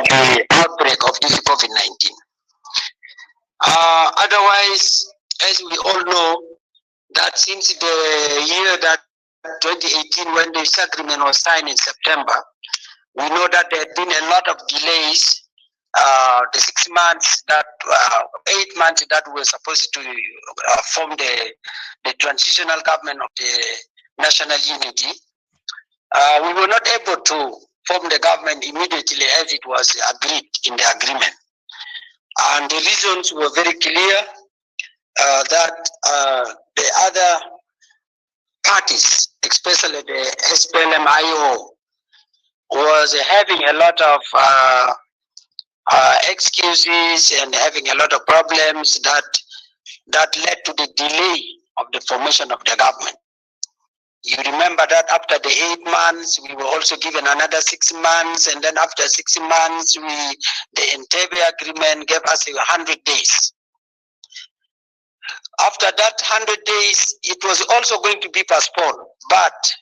the outbreak of this COVID-19. Otherwise, as we all know, that since the year that 2018, when this agreement was signed in September, we know that there had been a lot of delays. The 6 months that, 8 months that we were supposed to form the transitional government of the national unity, we were not able to form the government immediately as it was agreed in the agreement. And the reasons were very clear, that the other parties, especially the SPLM-IO, was having a lot of excuses and having a lot of problems that led to the delay of the formation of the government. You remember that after the 8 months, we were also given another 6 months, and then after 6 months, the Entebbe agreement gave us 100 days. After that 100 days, it was also going to be postponed, but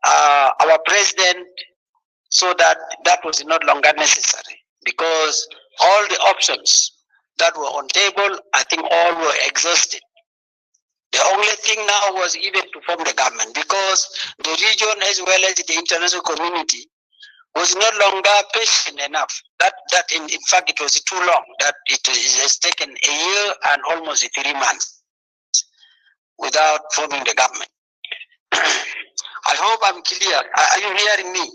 our president saw that that was no longer necessary, because all the options that were on table, I think all were exhausted. The only thing now was even to form the government, because the region as well as the international community was no longer patient enough. That in fact it was too long, that it has taken a year and almost 3 months without forming the government. I hope I'm clear. Are you hearing me?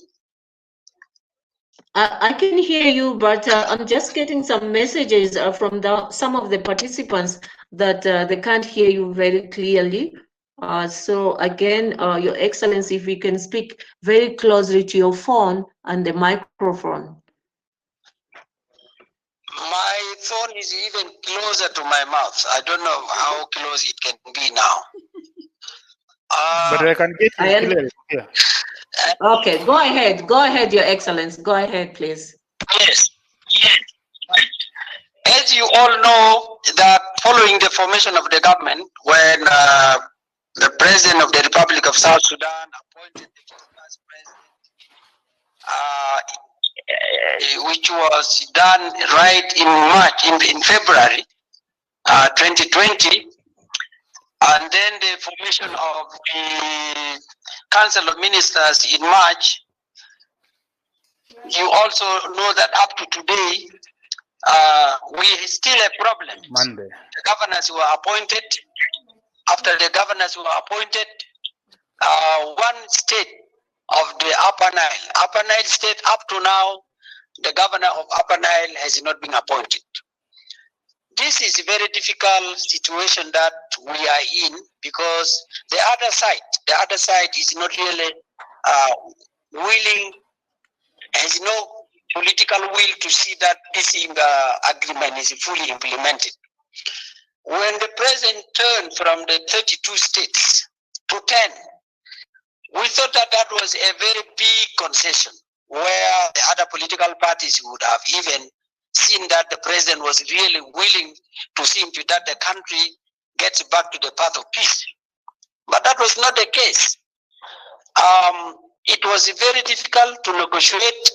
I can hear you, but I'm just getting some messages from some of the participants that they can't hear you very clearly. So again, Your Excellency, if you can speak very closely to your phone and the microphone. My phone is even closer to my mouth. I don't know how close it can be now. But I can get you clearly. Yeah. Okay, go ahead. Go ahead, Your Excellency. Go ahead, please. Yes. As you all know, that following the formation of the government, when the President of the Republic of South Sudan appointed the first president, which was done right in March, in February 2020, and then the formation of the Council of Ministers in March. You also know that up to today, we still have problems. Monday. The governors were appointed. After the governors were appointed, one state of the Upper Nile state, up to now, the governor of Upper Nile has not been appointed. This is a very difficult situation that we are in, because the other side is not really willing, has no political will to see that this agreement is fully implemented. when the president turned from the 32 states to 10, we thought that that was a very big concession, where the other political parties would have even seen that the president was really willing to see to that the country gets back to the path of peace. But that was not the case. It was very difficult to negotiate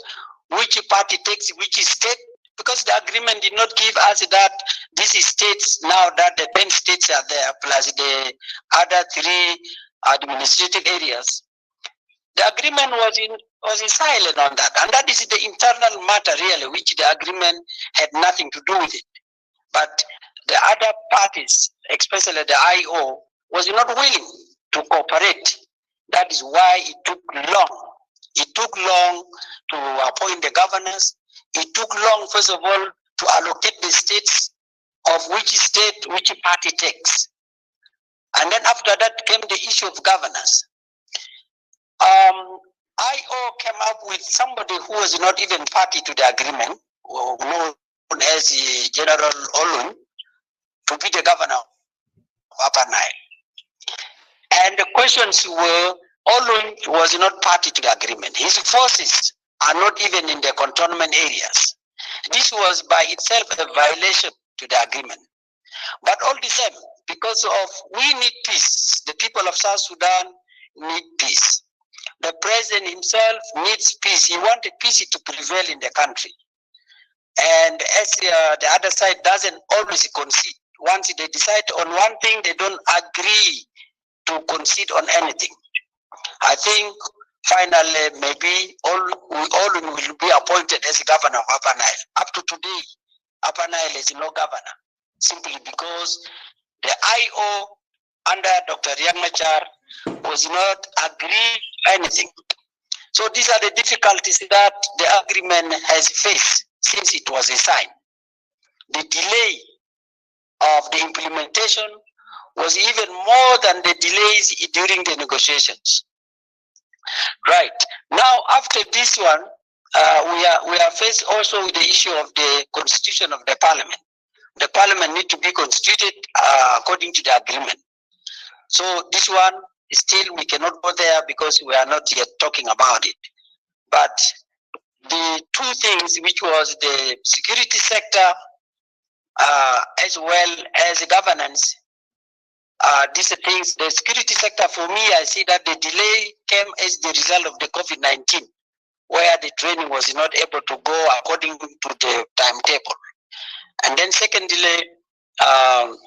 which party takes which state, because the agreement did not give us that these states, now that the 10 states are there, plus the other 3 administrative areas. The agreement was silent on that, and that is the internal matter really, which the agreement had nothing to do with it. But the other parties, especially the IO, was not willing to cooperate. That is why it took long. It took long to appoint the governors. It took long, first of all, to allocate the states of which state which party takes. And then after that came the issue of governors. IO came up with somebody who was not even party to the agreement, known as General Olun, to be the governor of Upper Nile. And the questions were, Olun was not party to the agreement. His forces are not even in the cantonment areas. This was by itself a violation to the agreement. But all the same, because of we need peace, the people of South Sudan need peace. The president himself needs peace. He wanted peace to prevail in the country. And as the other side doesn't always concede. Once they decide on one thing, they don't agree to concede on anything. I think finally maybe Olun will be appointed as governor of Upper Nile. Up to today, Upper Nile is no governor, simply because the IO under Dr. Riek Machar was not agreed anything. So these are the difficulties that the agreement has faced since it was signed. The delay of the implementation was even more than the delays during the negotiations. Right. Now, after this one, we are faced also with the issue of the constitution of the parliament. The parliament need to be constituted according to the agreement. So this one, still we cannot go there because we are not yet talking about it. But the 2 things, which was the security sector as well as governance, these things, the security sector, for me, I see that the delay came as the result of the COVID-19, where the training was not able to go according to the timetable. And then secondly, the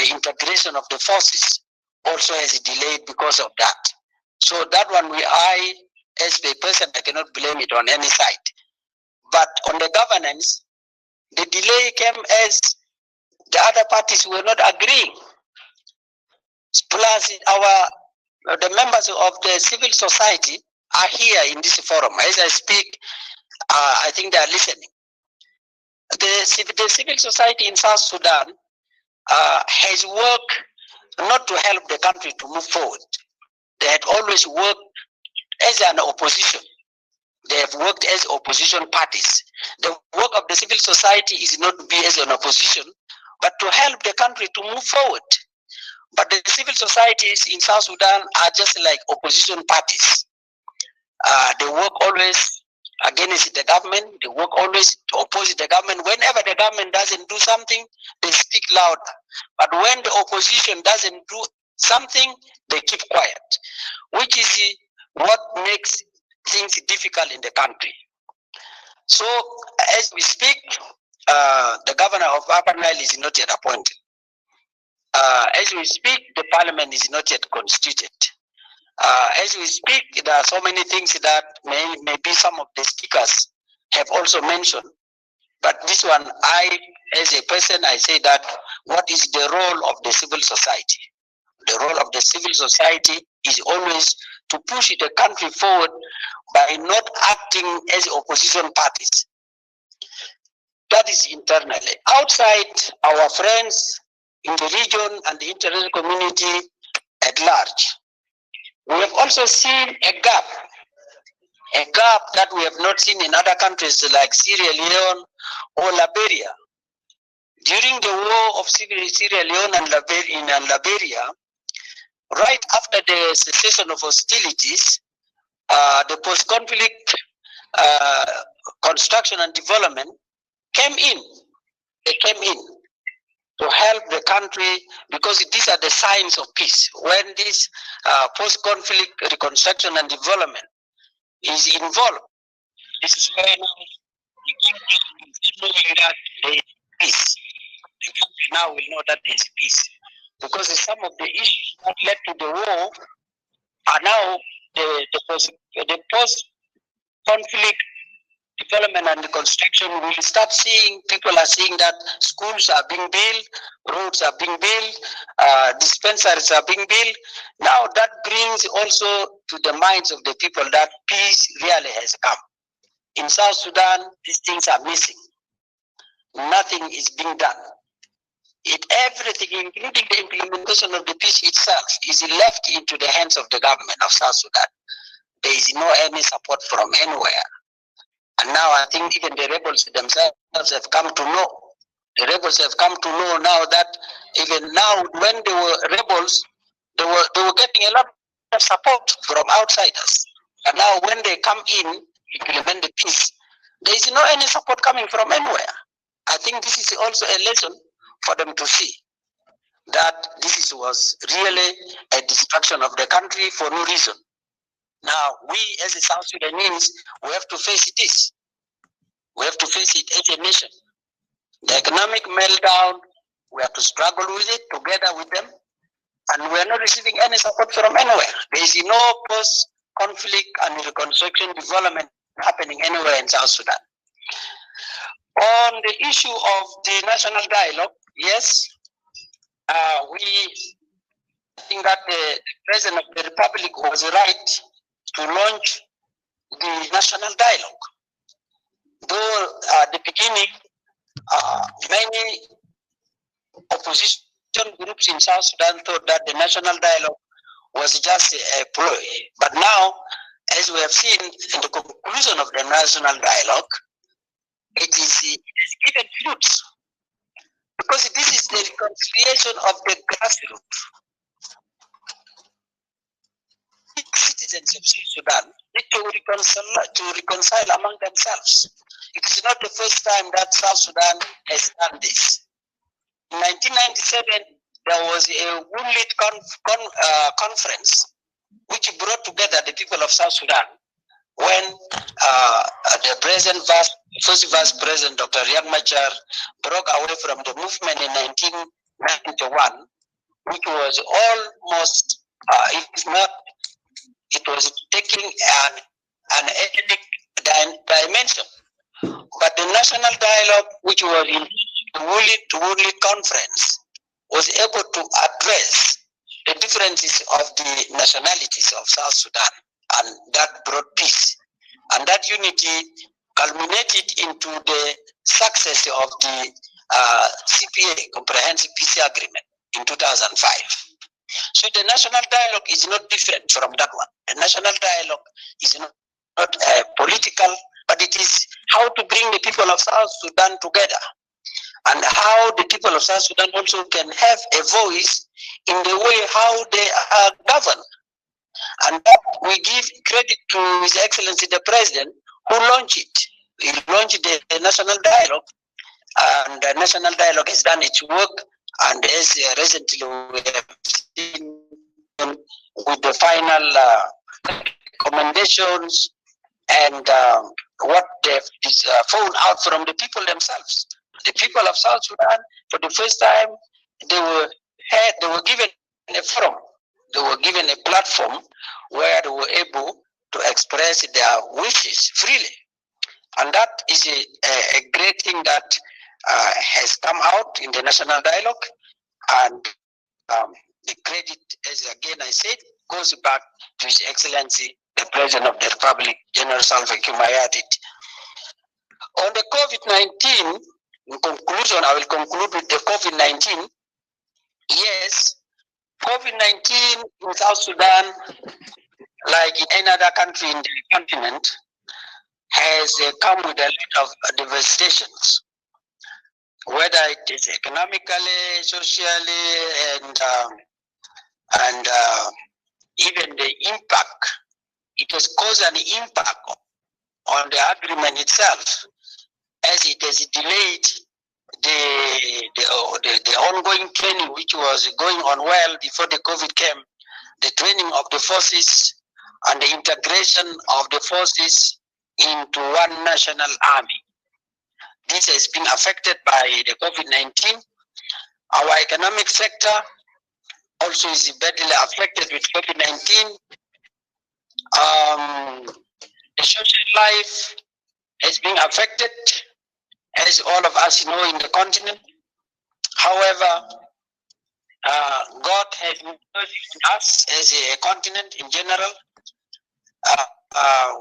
integration of the forces also has delayed because of that. So that one, I, as a person, I cannot blame it on any side. But on the governance, the delay came as the other parties were not agreeing. Plus, the members of the civil society are here in this forum. As I speak, I think they are listening. The civil society in South Sudan has worked not to help the country to move forward. They had always worked as an opposition. They have worked as opposition parties. The work of the civil society is not to be as an opposition, but to help the country to move forward. But the civil societies in South Sudan are just like opposition parties. They work always against the government. They work always to oppose the government. Whenever the government doesn't do something, they speak louder. But when the opposition doesn't do something, they keep quiet, which is what makes things difficult in the country. So as we speak, the governor of Upper Nile is not yet appointed. As we speak, the parliament is not yet constituted. As we speak, there are so many things that maybe some of the speakers have also mentioned. But this one, as a person, I say that what is the role of the civil society? The role of the civil society is always to push the country forward by not acting as opposition parties. That is internally. Outside, our friends in the region and the international community at large, we have also seen a gap that we have not seen in other countries like Sierra Leone or Liberia. During the war of Sierra Leone and Liberia, right after the cessation of hostilities, the post-conflict construction and development came in. They came in to help the country, because these are the signs of peace. When this post-conflict reconstruction and development is involved, this is when the country will know that there is peace. The country now will know that there is peace, because some of the issues that led to the war are now the post-conflict development and the construction. We'll start seeing, people are seeing that schools are being built, roads are being built, dispensaries are being built. Now that brings also to the minds of the people that peace really has come. In South Sudan, these things are missing. Nothing is being done. Everything, including the implementation of the peace itself, is left into the hands of the government of South Sudan. There is no any support from anywhere. And now I think even the rebels themselves have come to know. The rebels have come to know now that even now, when they were rebels, they were getting a lot of support from outsiders. And now when they come in, implement the peace, there is no any support coming from anywhere. I think this is also a lesson for them to see that this was really a destruction of the country for no reason. Now, we as a South Sudanese, we have to face this. We have to face it as a nation. The economic meltdown, we have to struggle with it together with them, and we are not receiving any support from anywhere. There is no post-conflict and reconstruction development happening anywhere in South Sudan. On the issue of the national dialogue, yes, we think that the President of the Republic was right to launch the national dialogue. Though at the beginning, many opposition groups in South Sudan thought that the national dialogue was just a ploy. But now, as we have seen in the conclusion of the national dialogue, it is given fruits. Because this is the reconciliation of the grassroots. Citizens of South Sudan need to reconcile among themselves. It is not the first time that South Sudan has done this. In 1997, there was a Woodlit conference which brought together the people of South Sudan when the first Vice President, Dr. Riek Machar, broke away from the movement in 1991, which was almost, if not, it was taking an ethnic dimension. But the national dialogue, which was in the Woodlit conference, was able to address the differences of the nationalities of South Sudan, and that brought peace. And that unity culminated into the success of the CPA, Comprehensive Peace Agreement, in 2005. So the national dialogue is not different from that one. The national dialogue is not political, but it is how to bring the people of South Sudan together, and how the people of South Sudan also can have a voice in the way how they are governed. And that we give credit to His Excellency the President, who launched it. He launched the national dialogue, and the national dialogue has done its work. And as recently we have seen with the final recommendations and what they've found out from the people themselves. The people of South Sudan, for the first time, they were given a forum. They were given a platform where they were able to express their wishes freely. And that is a great thing that has come out in the national dialogue. And the credit, as again I said, goes back to His Excellency, the President of the Republic, General Salva Kiir Mayardit. On the COVID-19, in conclusion, I will conclude with the COVID-19. Yes, COVID-19 in South Sudan, like in any other country in the continent, has come with a lot of devastations. whether it is economically, socially, and even the impact. It has caused an impact on the agreement itself, as it has delayed the ongoing training, which was going on well before the COVID came, the training of the forces and the integration of the forces into one national army. This has been affected by the COVID-19. Our economic sector also is badly affected with COVID-19. The social life has been affected, as all of us know, in the continent. However, God has mercy on us as a continent in general.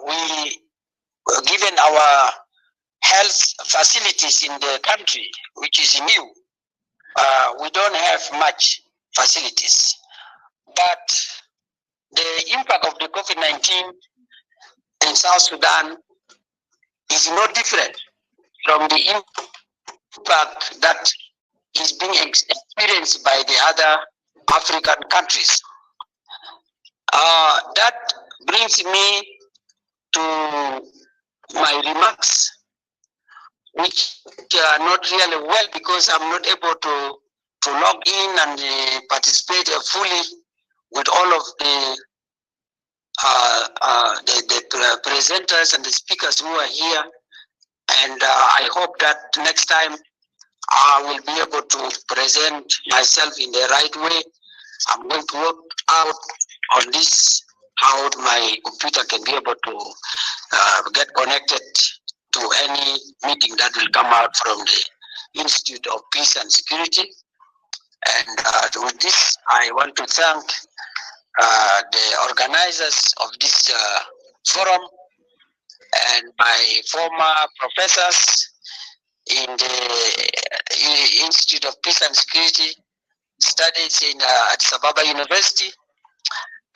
We were given our health facilities in the country, which is new. We don't have much facilities, but the impact of the COVID-19 in South Sudan is no different from the impact that is being experienced by the other African countries. That brings me to my remarks, which are not really well because I'm not able to log in and participate fully with all of the presenters and the speakers who are here. And I hope that next time I will be able to present myself in the right way. I'm going to work out on this, how my computer can be able to get connected to any meeting that will come out from the Institute of Peace and Security. And with this, I want to thank the organizers of this forum and my former professors in the Institute of Peace and Security Studies in Addis Ababa University.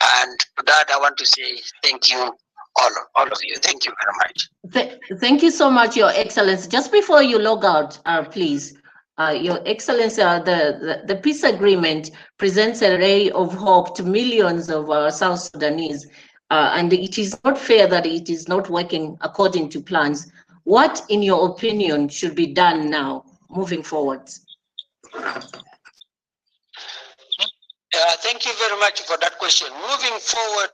And for that, I want to say thank you, all of you. Thank you very much. Thank you so much, Your Excellency. Just before you log out, please, Your Excellency, the peace agreement presents a ray of hope to millions of South Sudanese, and it is not fair that it is not working according to plans. What, in your opinion, should be done now, moving forward? Thank you very much for that question. Moving forward,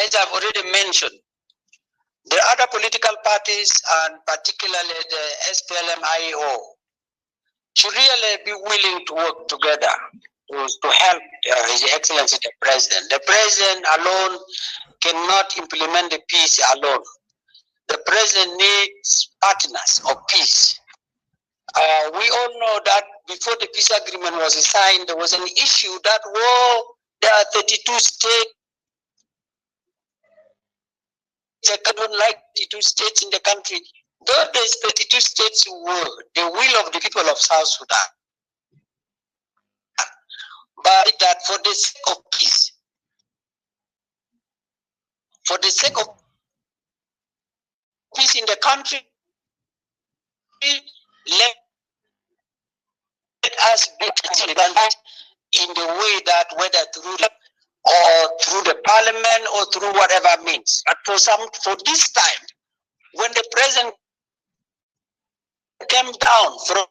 as I've already mentioned, the other political parties, and particularly the SPLM-IO, should really be willing to work together to help His Excellency the President. The President alone cannot implement the peace alone. The President needs partners of peace. We all know that before the peace agreement was signed, there was an issue that, there are 32 states. I don't like 32 states in the country. Though there's 32 states were the will of the people of South Sudan. But that for the sake of peace, for the sake of peace in the country, let us be independent in the way that whether through the parliament or through whatever means. But for this time, when the president came down from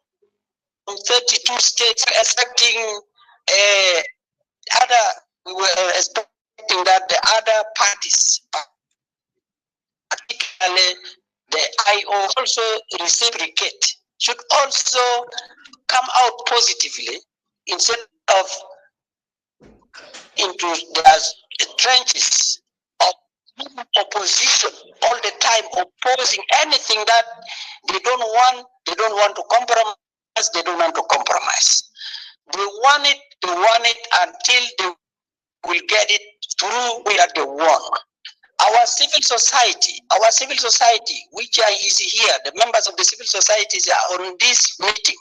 32 states expecting we were expecting that the other parties, particularly the IO, also reciprocate, should also come out positively instead of into the trenches of opposition all the time, opposing anything that they don't want to compromise, they don't want to compromise. They want it until they will get it through where they want. Our civil society, which is here, the members of the civil societies are on this meeting.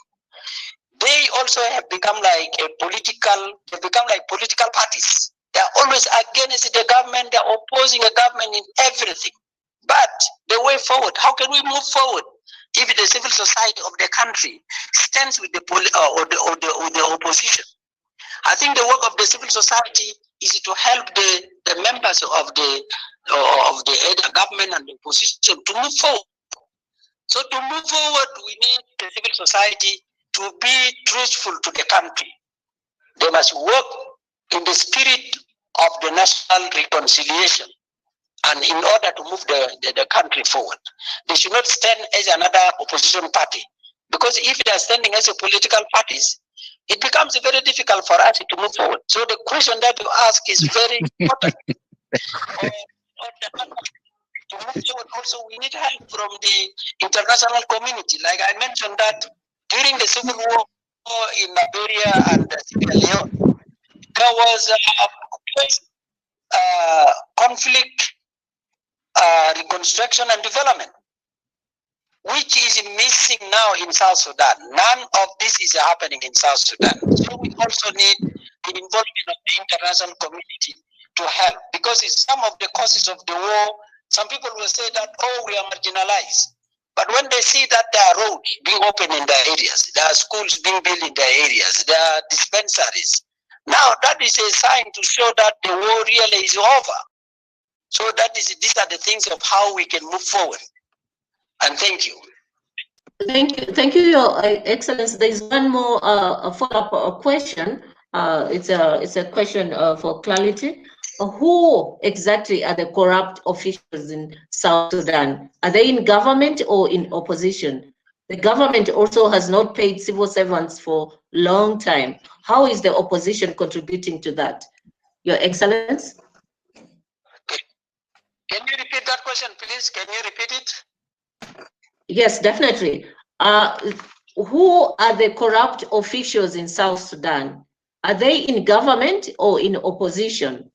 They also have become like political parties. They are always against the government, they are opposing the government in everything. But the way forward, how can we move forward if the civil society of the country stands with the opposition. I think the work of the civil society is to help the members of the either government and the opposition to move forward. So to move forward, we need the civil society to be truthful to the country. They must work in the spirit of the national reconciliation, and in order to move the country forward. They should not stand as another opposition party, because if they are standing as a political parties, it becomes very difficult for us to move forward. So the question that you ask is very important. To move forward, also we need help from the international community. Like I mentioned that during the civil war in Liberia and Sierra Leone, there was conflict, reconstruction and development, which is missing now in South Sudan. None of this is happening in South Sudan. So we also need the involvement of the international community to help, because it's some of the causes of the war. Some people will say that, oh, we are marginalized. But when they see that there are roads being opened in their areas, there are schools being built in their areas, there are dispensaries, now that is a sign to show that the war really is over. So these are the things of how we can move forward. And thank you. Thank you, Your Excellency. There is one more follow-up question. It's a question for clarity. Who exactly are the corrupt officials in South Sudan? Are they in government or in opposition? The government also has not paid civil servants for a long time. How is the opposition contributing to that? Your Excellency? Can you repeat that question, please? Can you repeat it? Yes, definitely. Who are the corrupt officials in South Sudan? Are they in government or in opposition?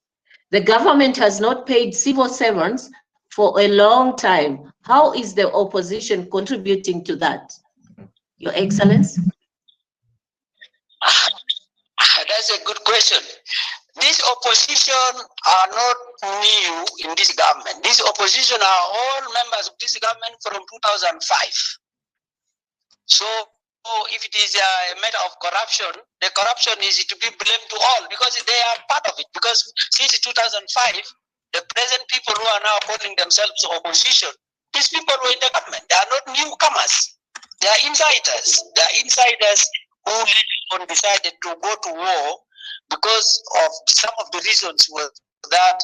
The government has not paid civil servants for a long time. How is the opposition contributing to that? Your Excellency? That's a good question. This opposition are not new in this government. This opposition are all members of this government from 2005. So if it is a matter of corruption, the corruption is to be blamed to all, because they are part of it. Because since 2005, the present people who are now calling themselves opposition, these people were in the government. They are not newcomers. They are insiders. They are insiders who later on decided to go to war because of some of the reasons were that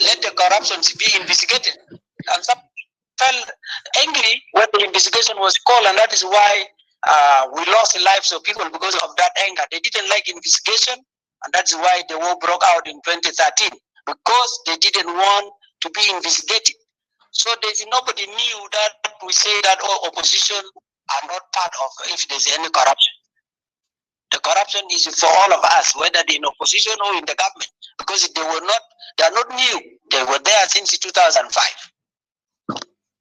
let the corruptions be investigated. And some felt angry when the investigation was called, and that is why we lost the lives of people because of that anger. They didn't like investigation, and that's why the war broke out in 2013, because they didn't want to be investigated. So there's nobody new that we say that all opposition are not part of if there's any corruption. The corruption is for all of us, whether they're in opposition or in the government, because they are not new. They were there since 2005.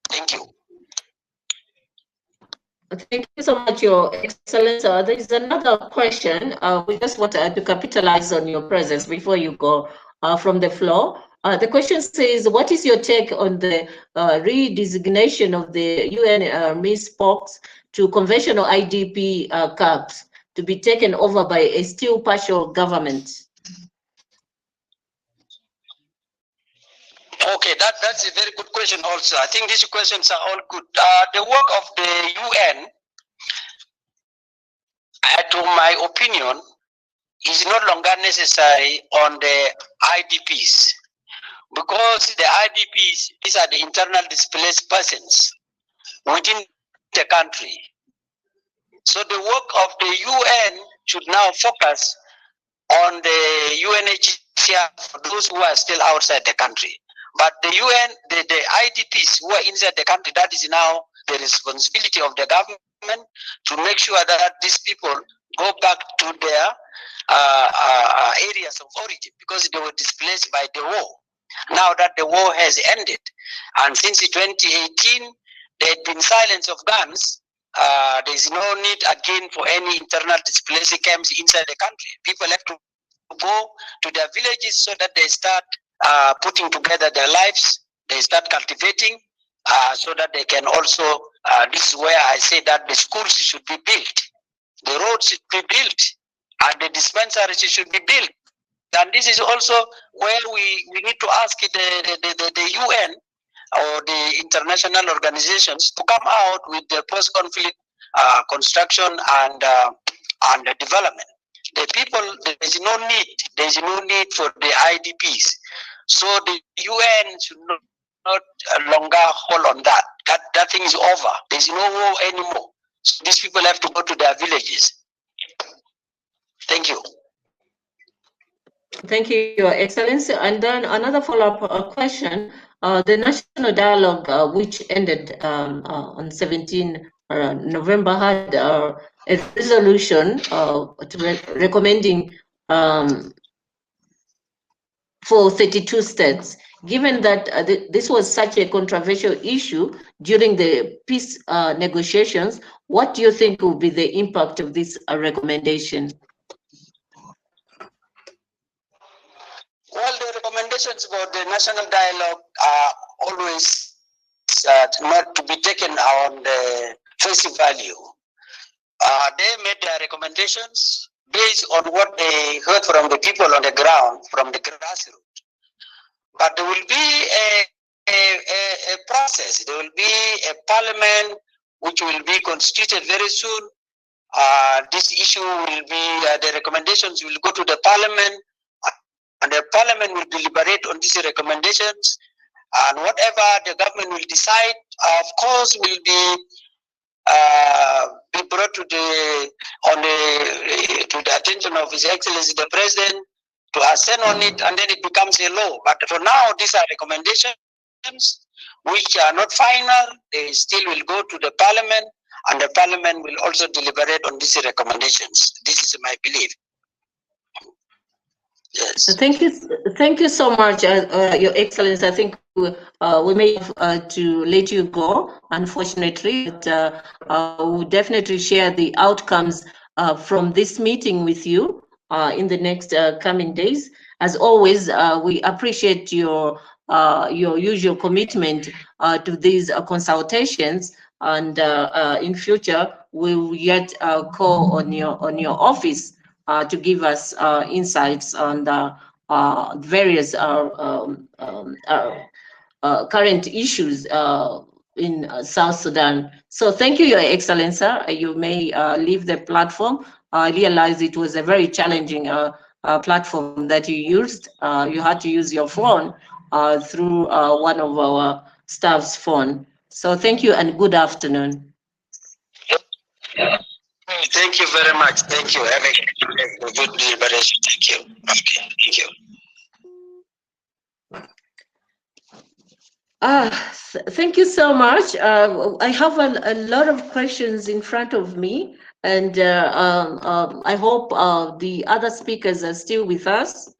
Thank you. Thank you so much, Your Excellency. There is another question. We just want to capitalize on your presence before you go from the floor. The question says, what is your take on the redesignation of the UN MISPOCs to conventional IDP camps to be taken over by a still partial government? Okay, that's a very good question also. I think these questions are all good. The work of the UN, to my opinion, is no longer necessary on the IDPs, because the IDPs, these are the internal displaced persons within the country. So the work of the UN should now focus on the UNHCR for those who are still outside the country. But the UN, the IDPs who are inside the country, that is now the responsibility of the government to make sure that these people go back to their areas of origin, because they were displaced by the war. Now that the war has ended, and since 2018, there had been silence of guns, there is no need again for any internal displaced camps inside the country. People have to go to their villages so that they start putting together their lives, they start cultivating, so that they can also This is where I say that the schools should be built, the roads should be built, and the dispensaries should be built. And this is also where we need to ask the UN or the international organizations to come out with the post-conflict construction and development. The people, there is no need for the IDPs. So the UN should not longer hold on that. That thing is over. There's no war anymore. So these people have to go to their villages. Thank you. Thank you, Your Excellency. And then another follow-up question. The national dialogue, which ended on 17 November, had a resolution recommending for 32 states. Given that this was such a controversial issue during the peace negotiations, what do you think will be the impact of this recommendation? Well, the recommendations about the national dialogue are always not to be taken on the face value. They made their recommendations based on what they heard from the people on the ground, from the grassroots. But there will be a process. There will be a parliament which will be constituted very soon. This issue will be, the recommendations will go to the parliament, and the parliament will deliberate on these recommendations. And whatever the government will decide, of course, will be brought to the attention of His Excellency the President to assent on it, and then it becomes a law. But for now, these are recommendations which are not final. They still will go to the parliament, and the parliament will also deliberate on these recommendations. This is my belief. Yes. Thank you so much, Your Excellency. I think we may have to let you go, unfortunately, but we'll definitely share the outcomes from this meeting with you in the next coming days. As always, we appreciate your usual commitment to these consultations, and in future we will yet call on your office to give us insights on the various current issues in South Sudan. So thank you, Your Excellency. You may leave the platform. I realize it was a very challenging platform that you used. You had to use your phone through one of our staff's phone. So thank you and good afternoon. Thank you very much. Thank you. Have a good deliberation. Thank you. Okay. Thank you. Thank you so much. I have a lot of questions in front of me, and I hope the other speakers are still with us.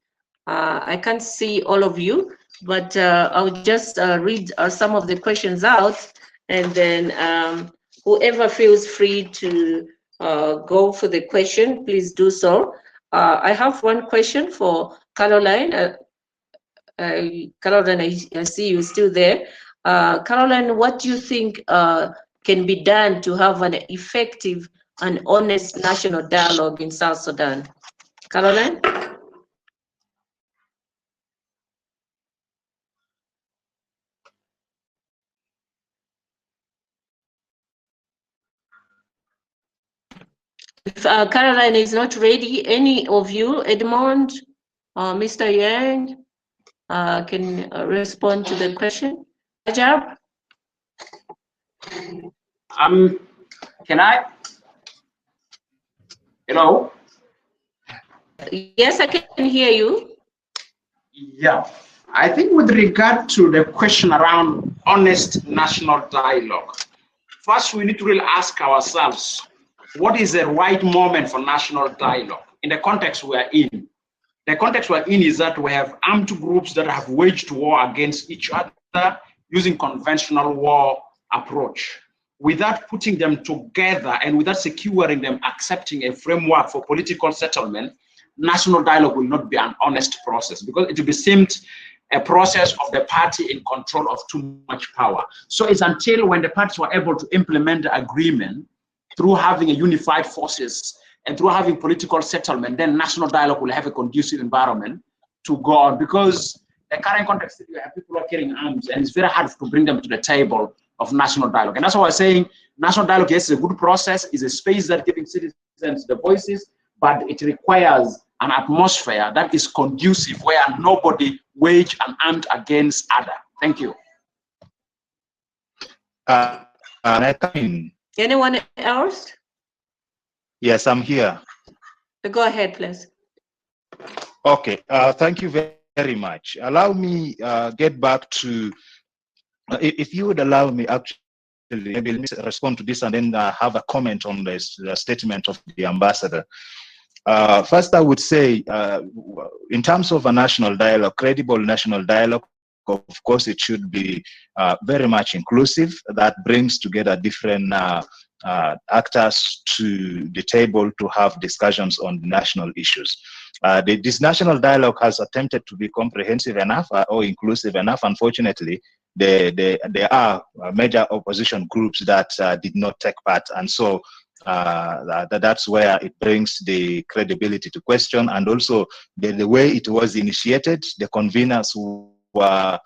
I can't see all of you, but I'll just read some of the questions out, and then whoever feels free to go for the question, please do so. I have one question for Caroline. Caroline, I see you still there. Caroline, what do you think can be done to have an effective and honest national dialogue in South Sudan? Caroline? If Caroline is not ready, any of you, Edmond, Mr. Yang, can respond to the question? Rajab? Can I? Hello? Yes, I can hear you. Yeah, I think with regard to the question around honest national dialogue, first we need to really ask ourselves, what is the right moment for national dialogue in the context we are in? The context we're in is that we have armed groups that have waged war against each other using conventional war approach. Without putting them together and without securing them accepting a framework for political settlement, national dialogue will not be an honest process, because it will be seemed a process of the party in control of too much power. So it's until when the parties were able to implement the agreement through having a unified forces and through having political settlement, then national dialogue will have a conducive environment to go on. Because the current context, you have people are carrying arms, and it's very hard to bring them to the table of national dialogue. And that's why I was saying national dialogue, yes, is a good process, is a space that giving citizens the voices, but it requires an atmosphere that is conducive, where nobody wage an armed against other. Thank you. Anyone else? Yes, I'm here. Go ahead, please. Okay, thank you very much. Allow me get back to, if you would allow me, actually, maybe let me respond to this and then have a comment on this statement of the ambassador. First, I would say, in terms of a national dialogue, credible national dialogue, of course, it should be very much inclusive. That brings together different actors to the table to have discussions on national issues. This national dialogue has attempted to be comprehensive enough or inclusive enough. Unfortunately, there are major opposition groups that did not take part, and so that's where it brings the credibility to question, and also the way it was initiated. The conveners were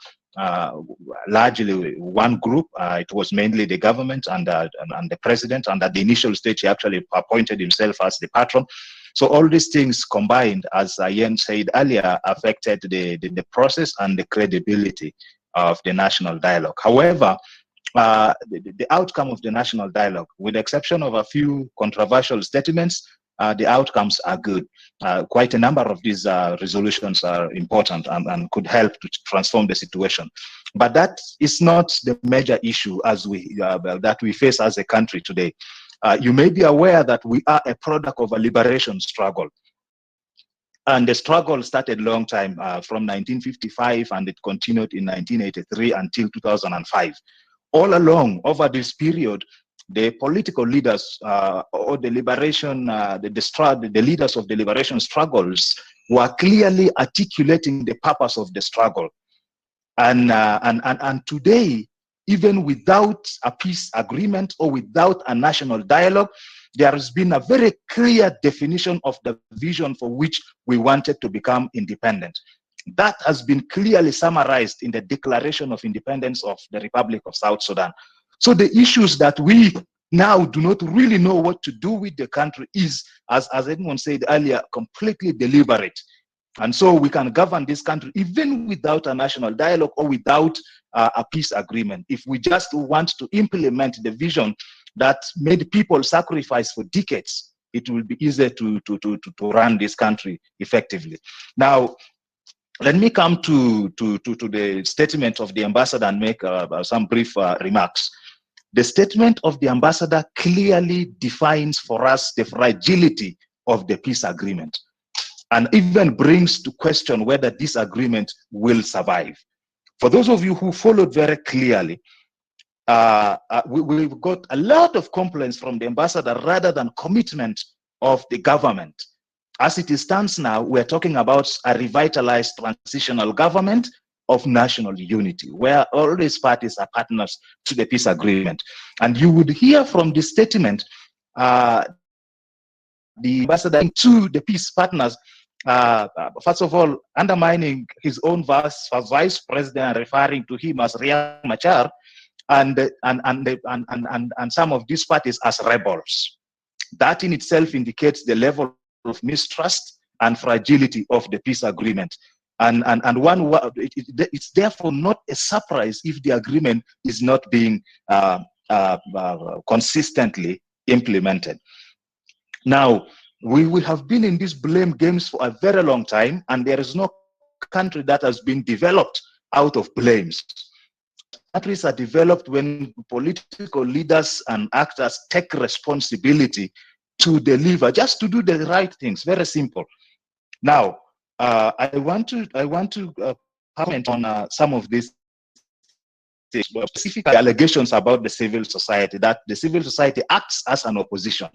largely one group. It was mainly the government and the president, and at the initial stage he actually appointed himself as the patron. So all these things combined, as Yen said earlier, affected the process and the credibility of the national dialogue. However, the outcome of the national dialogue, with the exception of a few controversial statements, the outcomes are good. Quite a number of these resolutions are important and could help to transform the situation. But that is not the major issue as that we face as a country today. You may be aware that we are a product of a liberation struggle. And the struggle started a long time, from 1955, and it continued in 1983 until 2005. All along, over this period, the political leaders or the liberation, the leaders of the liberation struggles were clearly articulating the purpose of the struggle. And today, even without a peace agreement or without a national dialogue, there has been a very clear definition of the vision for which we wanted to become independent. That has been clearly summarized in the Declaration of Independence of the Republic of South Sudan. So the issues that we now do not really know what to do with the country is, as anyone said earlier, completely deliberate. And so we can govern this country even without a national dialogue or without a peace agreement. If we just want to implement the vision that made people sacrifice for decades, it will be easier to run this country effectively. Now, let me come to the statement of the ambassador and make some brief remarks. The statement of the ambassador clearly defines for us the fragility of the peace agreement, and even brings to question whether this agreement will survive. For those of you who followed very clearly, we've got a lot of complaints from the ambassador rather than commitment of the government. As it stands now, we're talking about a revitalized transitional government of national unity, where all these parties are partners to the peace agreement. And you would hear from this statement, the ambassador to the peace partners, first of all, undermining his own vice president, referring to him as Riek Machar, and some of these parties as rebels. That in itself indicates the level of mistrust and fragility of the peace agreement. It's therefore not a surprise if the agreement is not being consistently implemented. Now, we have been in these blame games for a very long time, and there is no country that has been developed out of blames. Countries are developed when political leaders and actors take responsibility to deliver, just to do the right things. Very simple. Now, I want to comment on some of these specific allegations about the civil society, that the civil society acts as an opposition.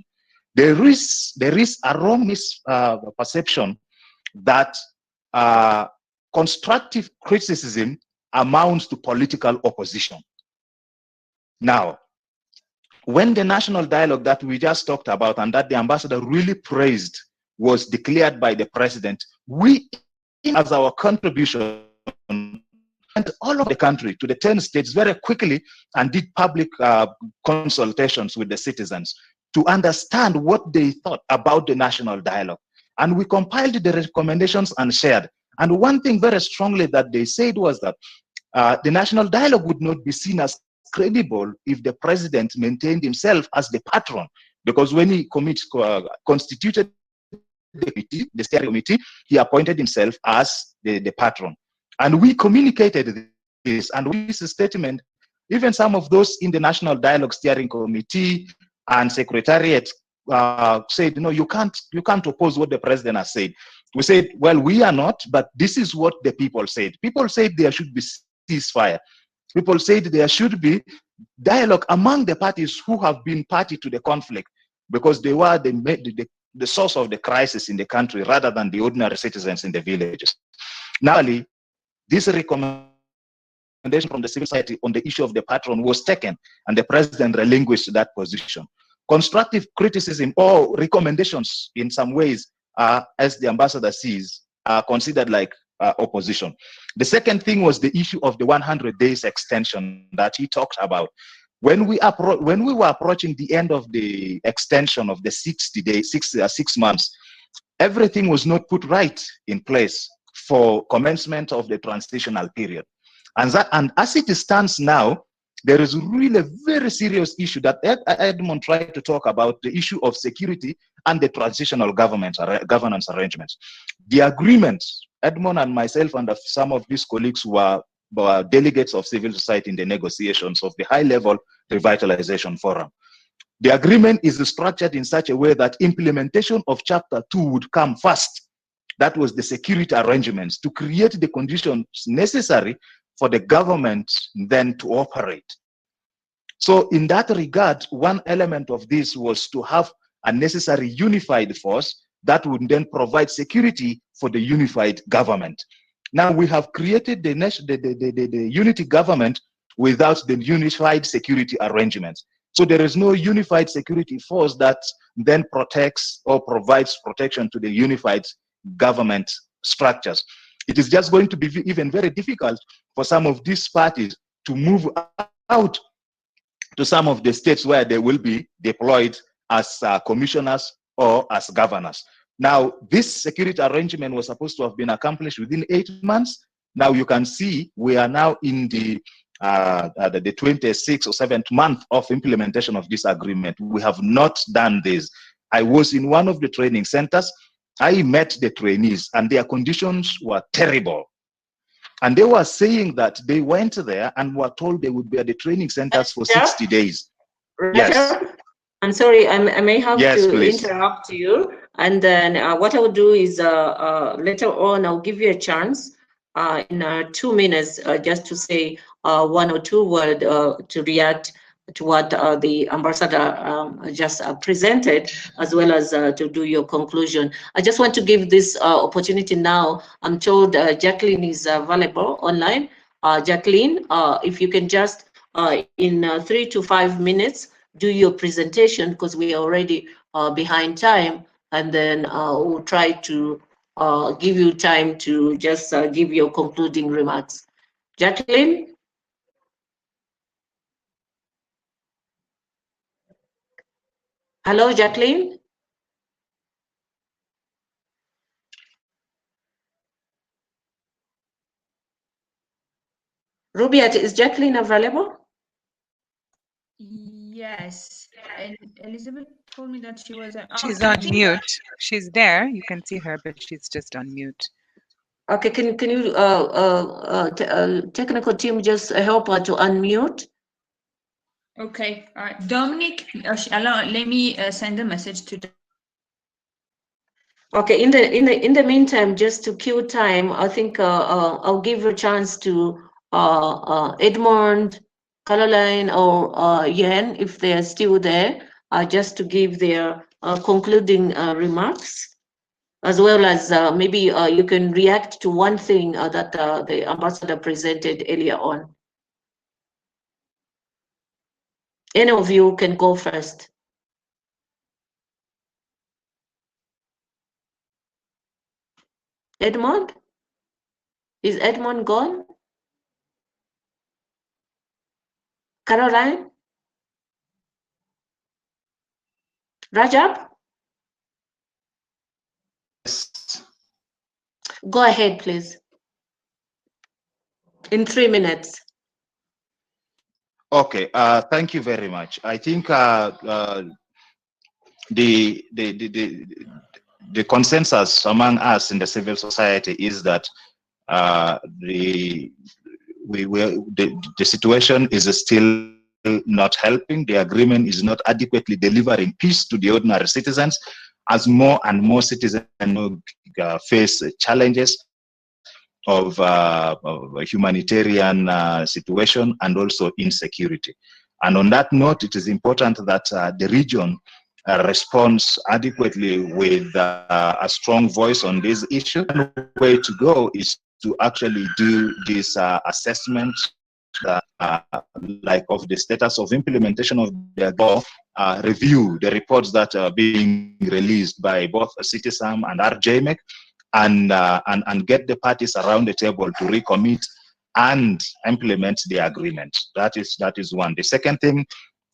There is a wrong perception that constructive criticism amounts to political opposition. Now, when the national dialogue that we just talked about and that the ambassador really praised was declared by the president, we, as our contribution, went all over the country to the 10 states very quickly and did public consultations with the citizens to understand what they thought about the national dialogue. And we compiled the recommendations and shared. And one thing very strongly that they said was that the national dialogue would not be seen as credible if the president maintained himself as the patron, because when he constituted the steering committee, he appointed himself as the patron. And we communicated this, and with this statement, even some of those in the National Dialogue Steering Committee and Secretariat said, no, you can't oppose what the president has said. We said, well, we are not, but this is what the people said. People said there should be ceasefire. People said there should be dialogue among the parties who have been party to the conflict, because they were the source of the crisis in the country rather than the ordinary citizens in the villages. Now, this recommendation from the civil society on the issue of the patron was taken, and the president relinquished that position. Constructive criticism or recommendations in some ways, as the ambassador sees, are considered like opposition. The second thing was the issue of the 100 days extension that he talked about. When we were approaching the end of the extension of the 60 days, 6 months, everything was not put right in place for commencement of the transitional period. And as it stands now, there is really a very serious issue that Edmond tried to talk about, the issue of security and the transitional governance arrangements. The agreements, Edmond and myself and some of these colleagues were delegates of civil society in the negotiations of the high-level revitalization forum. The agreement is structured in such a way that implementation of Chapter 2 would come first. That was the security arrangements to create the conditions necessary for the government then to operate. So in that regard, one element of this was to have a necessary unified force that would then provide security for the unified government. Now we have created the unity government without the unified security arrangements. So there is no unified security force that then protects or provides protection to the unified government structures. It is just going to be even very difficult for some of these parties to move out to some of the states where they will be deployed as commissioners or as governors. Now, this security arrangement was supposed to have been accomplished within 8 months. Now you can see we are now in the 26th or 7th month of implementation of this agreement. We have not done this. I was in one of the training centers. I met the trainees and their conditions were terrible. And they were saying that they went there and were told they would be at the training centers for 60 days. Yes. I'm sorry, I may have to please interrupt you. And then what I will do is later on, I'll give you a chance in 2 minutes just to say 1 or 2 words to react to what the ambassador just presented, as well as to do your conclusion. I just want to give this opportunity now. I'm told Jacqueline is available online. Jacqueline, if you can just in 3 to 5 minutes do your presentation, because we are already behind time, and then we'll try to give you time to just give your concluding remarks. Jacqueline? Hello, Jacqueline? Rubiat, is Jacqueline available? Yes. And Elizabeth told me that she was. She's on mute. She's there. You can see her, but she's just on mute. Okay, can you technical team just help her to unmute? Okay, all right. Dominic, let me send a message to. Okay, in the meantime, just to kill time, I think I'll give a chance to Edmond, Caroline, or Yen, if they're still there, just to give their concluding remarks. as well as maybe you can react to one thing that the ambassador presented earlier on. Any of you can go first. Edmond? Is Edmond gone? Caroline? Rajab? Yes. Go ahead, please. In 3 minutes. Okay, thank you very much. I think the consensus among us in the civil society is that the situation is still not helping. The agreement is not adequately delivering peace to the ordinary citizens, as more and more citizens face challenges of a humanitarian situation and also insecurity. And on that note, it is important that the region responds adequately with a strong voice on this issue. And the way to go is to actually do this assessment like of the status of implementation of the law, review the reports that are being released by both CITISAM and RJMEC, and get the parties around the table to recommit and implement the agreement. That is one. The second thing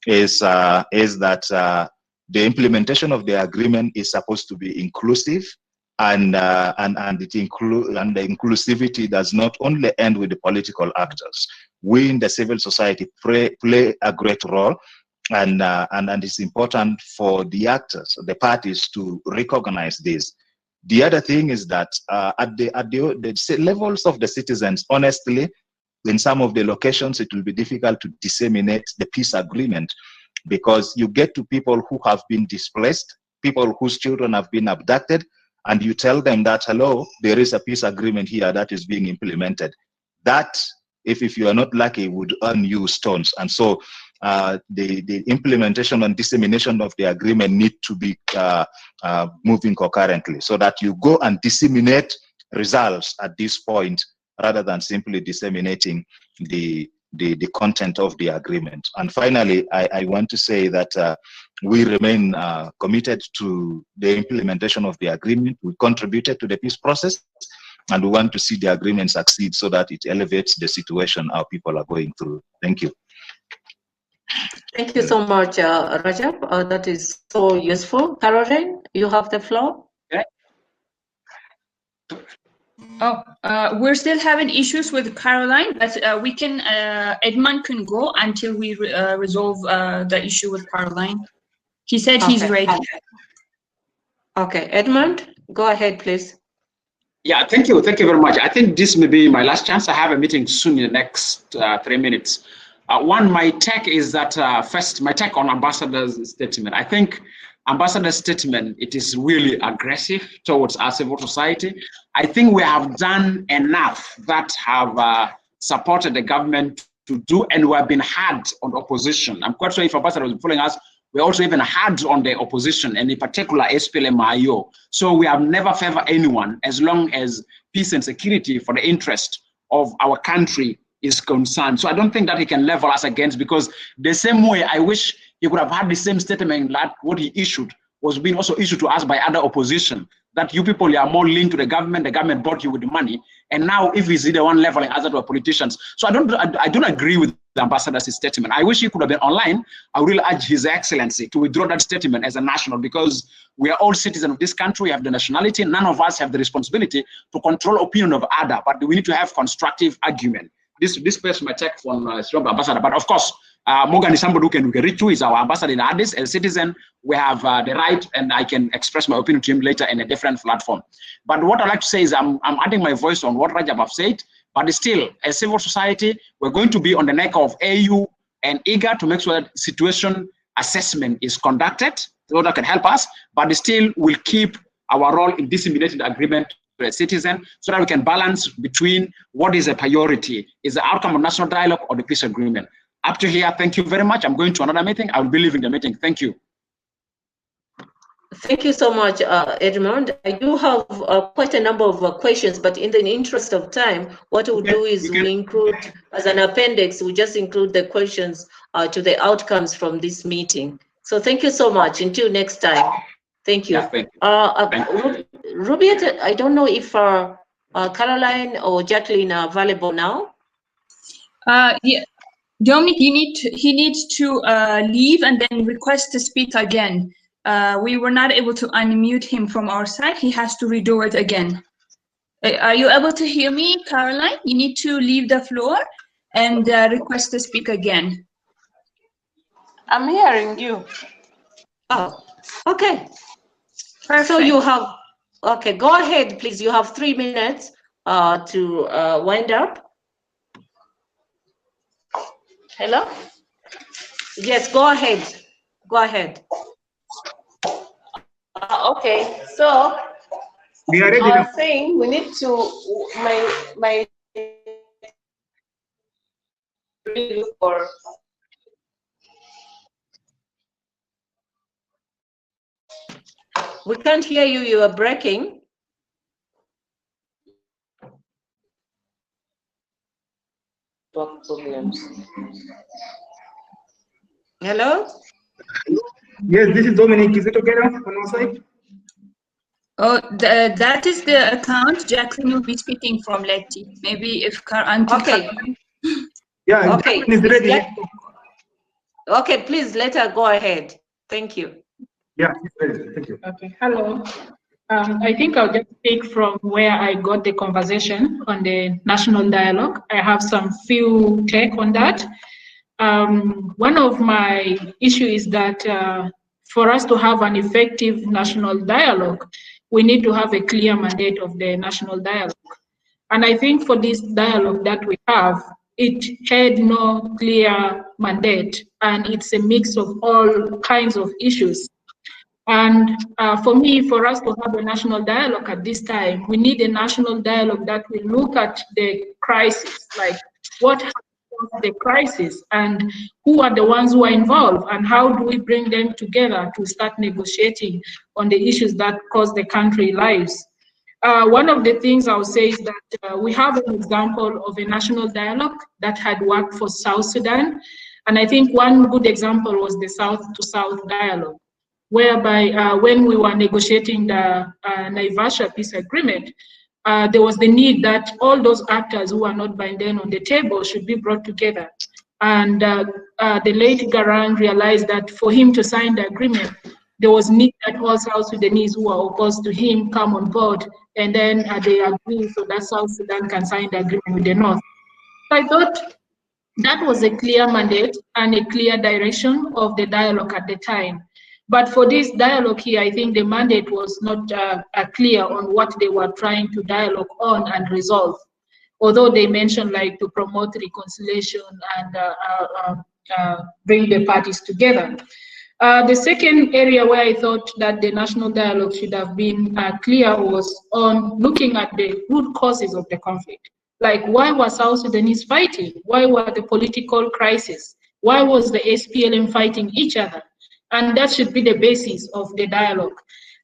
is that the implementation of the agreement is supposed to be inclusive, and the inclusivity does not only end with the political actors. We in the civil society play a great role, and it's important for the actors, the parties, to recognize this. The other thing is that at the levels of the citizens, honestly, in some of the locations, it will be difficult to disseminate the peace agreement, because you get to people who have been displaced, people whose children have been abducted, and you tell them that, hello, there is a peace agreement here that is being implemented. That, if you are not lucky, would earn you stones. And so the implementation and dissemination of the agreement need to be moving concurrently, so that you go and disseminate results at this point rather than simply disseminating the content of the agreement. And finally, I want to say that we remain committed to the implementation of the agreement. We contributed to the peace process, and we want to see the agreement succeed so that it elevates the situation our people are going through. Thank you. Thank you so much, Rajab. That is so useful. Caroline, you have the floor. Okay. Oh, we're still having issues with Caroline, but we can, Edmund can go until we resolve the issue with Caroline. He said he's ready. Okay, Edmund, go ahead, please. Yeah, thank you very much. I think this may be my last chance. I have a meeting soon in the next 3 minutes. One, my take is that first, my take on Ambassador's statement. I think Ambassador's statement, it is really aggressive towards our civil society. I think we have done enough that have supported the government to do, and we have been hard on opposition. I'm quite sure if Ambassador was following us, we also even hard on the opposition, and in particular SPLM-IO. So we have never favored anyone as long as peace and security for the interest of our country is concerned. So I don't think that he can level us against, because the same way I wish he could have had the same statement that what he issued was being also issued to us by other opposition, that you people are more linked to the government bought you with the money, and now if he's the one leveling us to politicians. So I don't agree with the ambassador's statement. I wish he could have been online. I will urge His Excellency to withdraw that statement as a national, because we are all citizens of this country. We have the nationality. None of us have the responsibility to control opinion of other, but we need to have constructive argument. This person might take from ambassador, but of course, Morgan is somebody who can reach to. Is our ambassador in Addis. As a citizen, we have the right, and I can express my opinion to him later in a different platform. But what I'd like to say is I'm adding my voice on what Rajab have said, but still, as civil society, we're going to be on the neck of AU and eager to make sure that situation assessment is conducted so that can help us, but still will keep our role in disseminating the agreement to a citizen, so that we can balance between what is a priority, is the outcome of national dialogue or the peace agreement. Up to here, thank you very much. I'm going to another meeting. I will be leaving the meeting. Thank you. Thank you so much, Edmond. I do have quite a number of questions, but in the interest of time, what we'll do is we include, as an appendix, we just include the questions to the outcomes from this meeting. So thank you so much. Until next time. Thank you. Yeah, thank you. Rubiet, I don't know if Caroline or Jacqueline are available now. Yeah, Dominic, he needs to leave and then request to speak again. We were not able to unmute him from our side. He has to redo it again. Are you able to hear me, Caroline? You need to leave the floor and request to speak again. I'm hearing you. Oh, okay. Perfect. So you have, okay, go ahead, please. You have 3 minutes to wind up. Hello? Yes, go ahead. Go ahead. Okay, so we are ready I now. was saying we need to my for We can't hear you. You are breaking. problems. Hello? Yes, this is Dominic. Is it okay now on our side? Oh, that is the account Jacqueline will be speaking from, Letty. Maybe if Okay. Yeah, okay. Jacqueline is ready. Okay, please let her go ahead. Thank you. Yeah, she's ready. Thank you. Okay, hello. I think I'll just take from where I got the conversation on the national dialogue. I have some few take on that. One of my issues is that for us to have an effective national dialogue, we need to have a clear mandate of the national dialogue. And I think for this dialogue that we have, it had no clear mandate, and it's a mix of all kinds of issues. And for me, for us to have a national dialogue at this time, we need a national dialogue that will look at the crisis, like what caused the crisis and who are the ones who are involved and how do we bring them together to start negotiating on the issues that cause the country lives. One of the things I would say is that we have an example of a national dialogue that had worked for South Sudan. And I think one good example was the South to South dialogue, whereby when we were negotiating the Naivasha peace agreement, there was the need that all those actors who are not by then on the table should be brought together. And the late Garang realized that for him to sign the agreement, there was need that all South Sudanese who are opposed to him come on board, and then they agree so that South Sudan can sign the agreement with the North. So I thought that was a clear mandate and a clear direction of the dialogue at the time. But for this dialogue here, I think the mandate was not clear on what they were trying to dialogue on and resolve. Although they mentioned like to promote reconciliation and bring the parties together. The second area where I thought that the national dialogue should have been clear was on looking at the root causes of the conflict. Like, why were South Sudanese fighting? Why were the political crisis? Why was the SPLM fighting each other? And that should be the basis of the dialogue.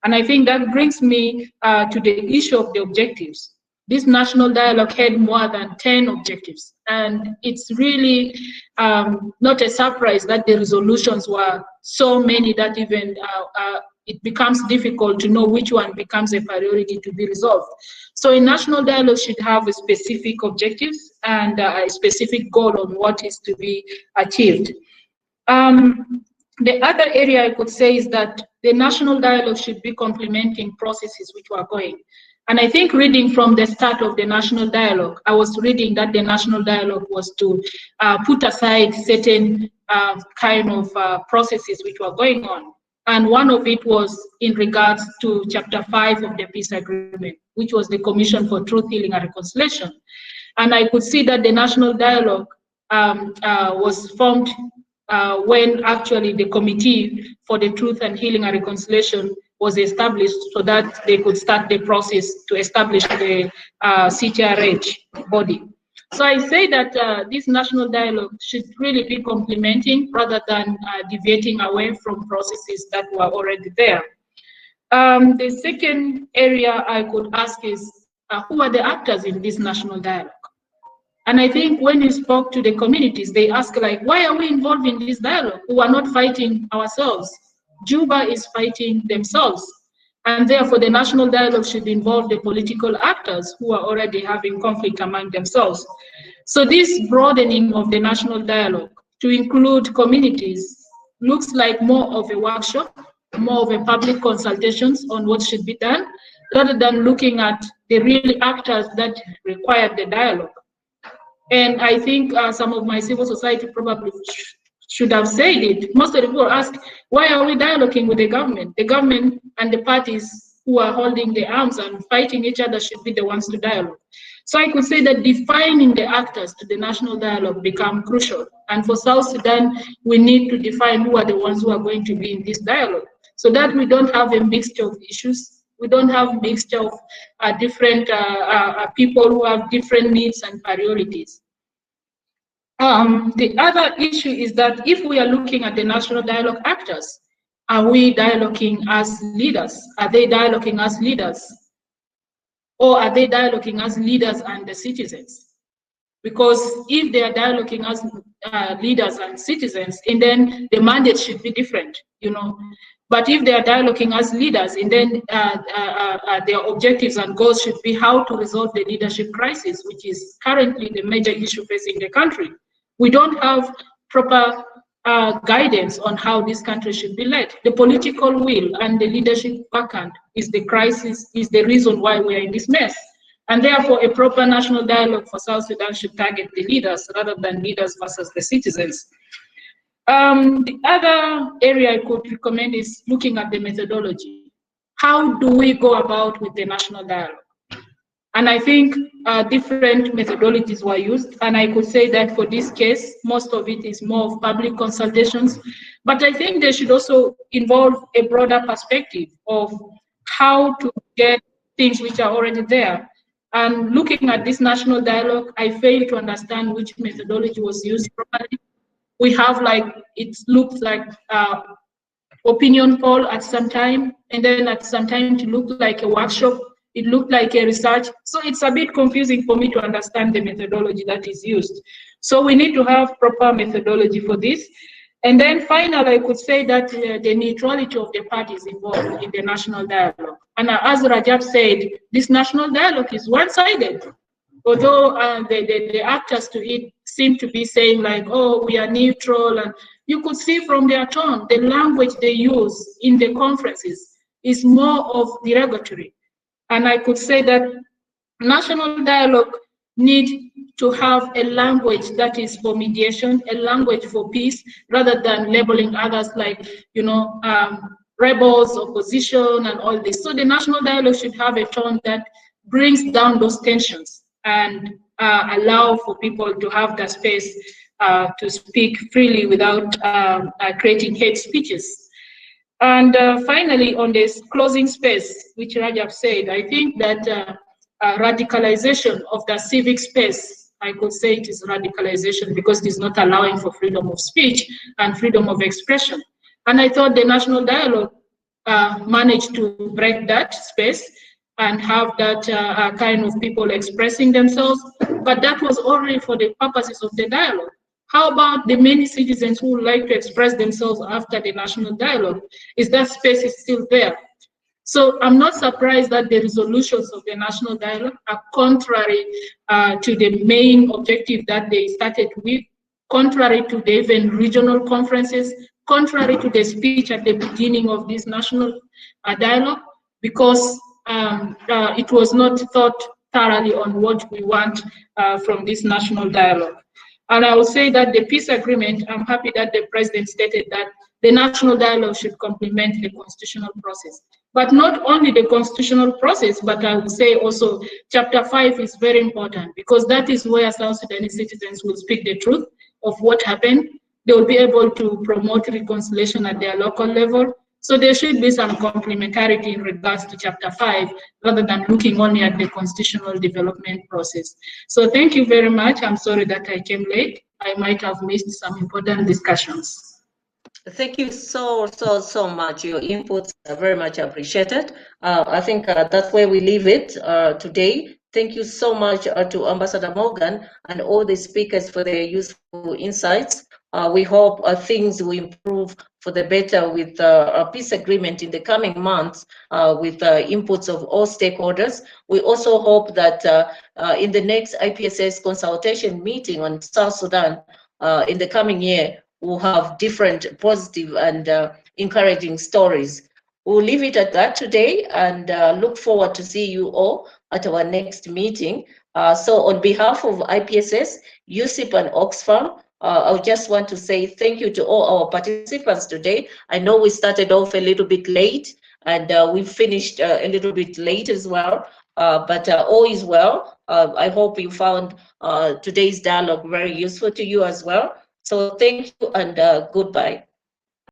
And I think that brings me to the issue of the objectives. This national dialogue had more than 10 objectives. And it's really not a surprise that the resolutions were so many that even it becomes difficult to know which one becomes a priority to be resolved. So a national dialogue should have a specific objectives and a specific goal on what is to be achieved. The other area I could say is that the national dialogue should be complementing processes which were going. And I think reading from the start of the national dialogue, I was reading that the national dialogue was to put aside certain kind of processes which were going on. And one of it was in regards to Chapter 5 of the peace agreement, which was the Commission for Truth, Healing and Reconciliation. And I could see that the national dialogue was formed when actually the Committee for the Truth and Healing and Reconciliation was established so that they could start the process to establish the CTRH body. So I say that this national dialogue should really be complementing rather than deviating away from processes that were already there. The second area I could ask is, who are the actors in this national dialogue? And I think when you spoke to the communities, they ask like, why are we involved in this dialogue? We are not fighting ourselves. Juba is fighting themselves. And therefore the national dialogue should involve the political actors who are already having conflict among themselves. So this broadening of the national dialogue to include communities looks like more of a workshop, more of a public consultations on what should be done, rather than looking at the real actors that require the dialogue. And I think some of my civil society probably should have said it. Most of the people ask, why are we dialoguing with the government? The government and the parties who are holding the arms and fighting each other should be the ones to dialogue. So I could say that defining the actors to the national dialogue become crucial. And for South Sudan, we need to define who are the ones who are going to be in this dialogue, so that we don't have a mixture of issues. We don't have a mixture of different people who have different needs and priorities. The other issue is that if we are looking at the national dialogue actors, are we dialoguing as leaders? Are they dialoguing as leaders? Or are they dialoguing as leaders and the citizens? Because if they are dialoguing as leaders and citizens, and then the mandate should be different, you know. But if they are dialoguing as leaders, and then their objectives and goals should be how to resolve the leadership crisis, which is currently the major issue facing the country. We don't have proper guidance on how this country should be led. The political will and the leadership vacant is the crisis, is the reason why we are in this mess. And therefore, a proper national dialogue for South Sudan should target the leaders rather than leaders versus the citizens. The other area I could recommend is looking at the methodology. How do we go about with the national dialogue? And I think different methodologies were used. And I could say that for this case, most of it is more of public consultations. But I think they should also involve a broader perspective of how to get things which are already there. And looking at this national dialogue, I fail to understand which methodology was used properly. We have like, it looked like opinion poll at some time, and then at some time it looked like a workshop, it looked like a research. So it's a bit confusing for me to understand the methodology that is used. So we need to have proper methodology for this. And then finally, I could say that the neutrality of the parties involved in the national dialogue. And as Rajab said, this national dialogue is one-sided. Although the actors to it seem to be saying like, oh, we are neutral, and you could see from their tone, the language they use in the conferences is more of derogatory. And I could say that national dialogue need to have a language that is for mediation, a language for peace, rather than labeling others like, you know, rebels, opposition, and all this. So the national dialogue should have a tone that brings down those tensions and allow for people to have the space to speak freely without creating hate speeches. And finally, on this closing space, which Rajab said, I think that radicalization of the civic space, I could say it is radicalization because it is not allowing for freedom of speech and freedom of expression. And I thought the national dialogue managed to break that space and have that kind of people expressing themselves, but that was only for the purposes of the dialogue. How about the many citizens who would like to express themselves after the national dialogue? Is that space is still there? So I'm not surprised that the resolutions of the national dialogue are contrary to the main objective that they started with, contrary to the even regional conferences, contrary to the speech at the beginning of this national dialogue, because it was not thought thoroughly on what we want from this national dialogue. And I will say that the peace agreement, I'm happy that the president stated that the national dialogue should complement the constitutional process. But not only the constitutional process, but I would say also chapter 5 is very important, because that is where South Sudanese citizens will speak the truth of what happened. They will be able to promote reconciliation at their local level. So there should be some complementarity in regards to chapter 5, rather than looking only at the constitutional development process. So thank you very much. I'm sorry that I came late. I might have missed some important discussions. Thank you so much. Your inputs are very much appreciated. I think that's where we leave it today. Thank you so much to Ambassador Morgan and all the speakers for their useful insights. We hope things will improve for the better with a peace agreement in the coming months with inputs of all stakeholders. We also hope that in the next IPSS consultation meeting on South Sudan in the coming year, we'll have different positive and encouraging stories. We'll leave it at that today and look forward to see you all at our next meeting. So on behalf of IPSS, USIP and Oxfam, I just want to say thank you to all our participants today. I know we started off a little bit late and we finished a little bit late as well, but all is well. I hope you found today's dialogue very useful to you as well. So thank you and goodbye.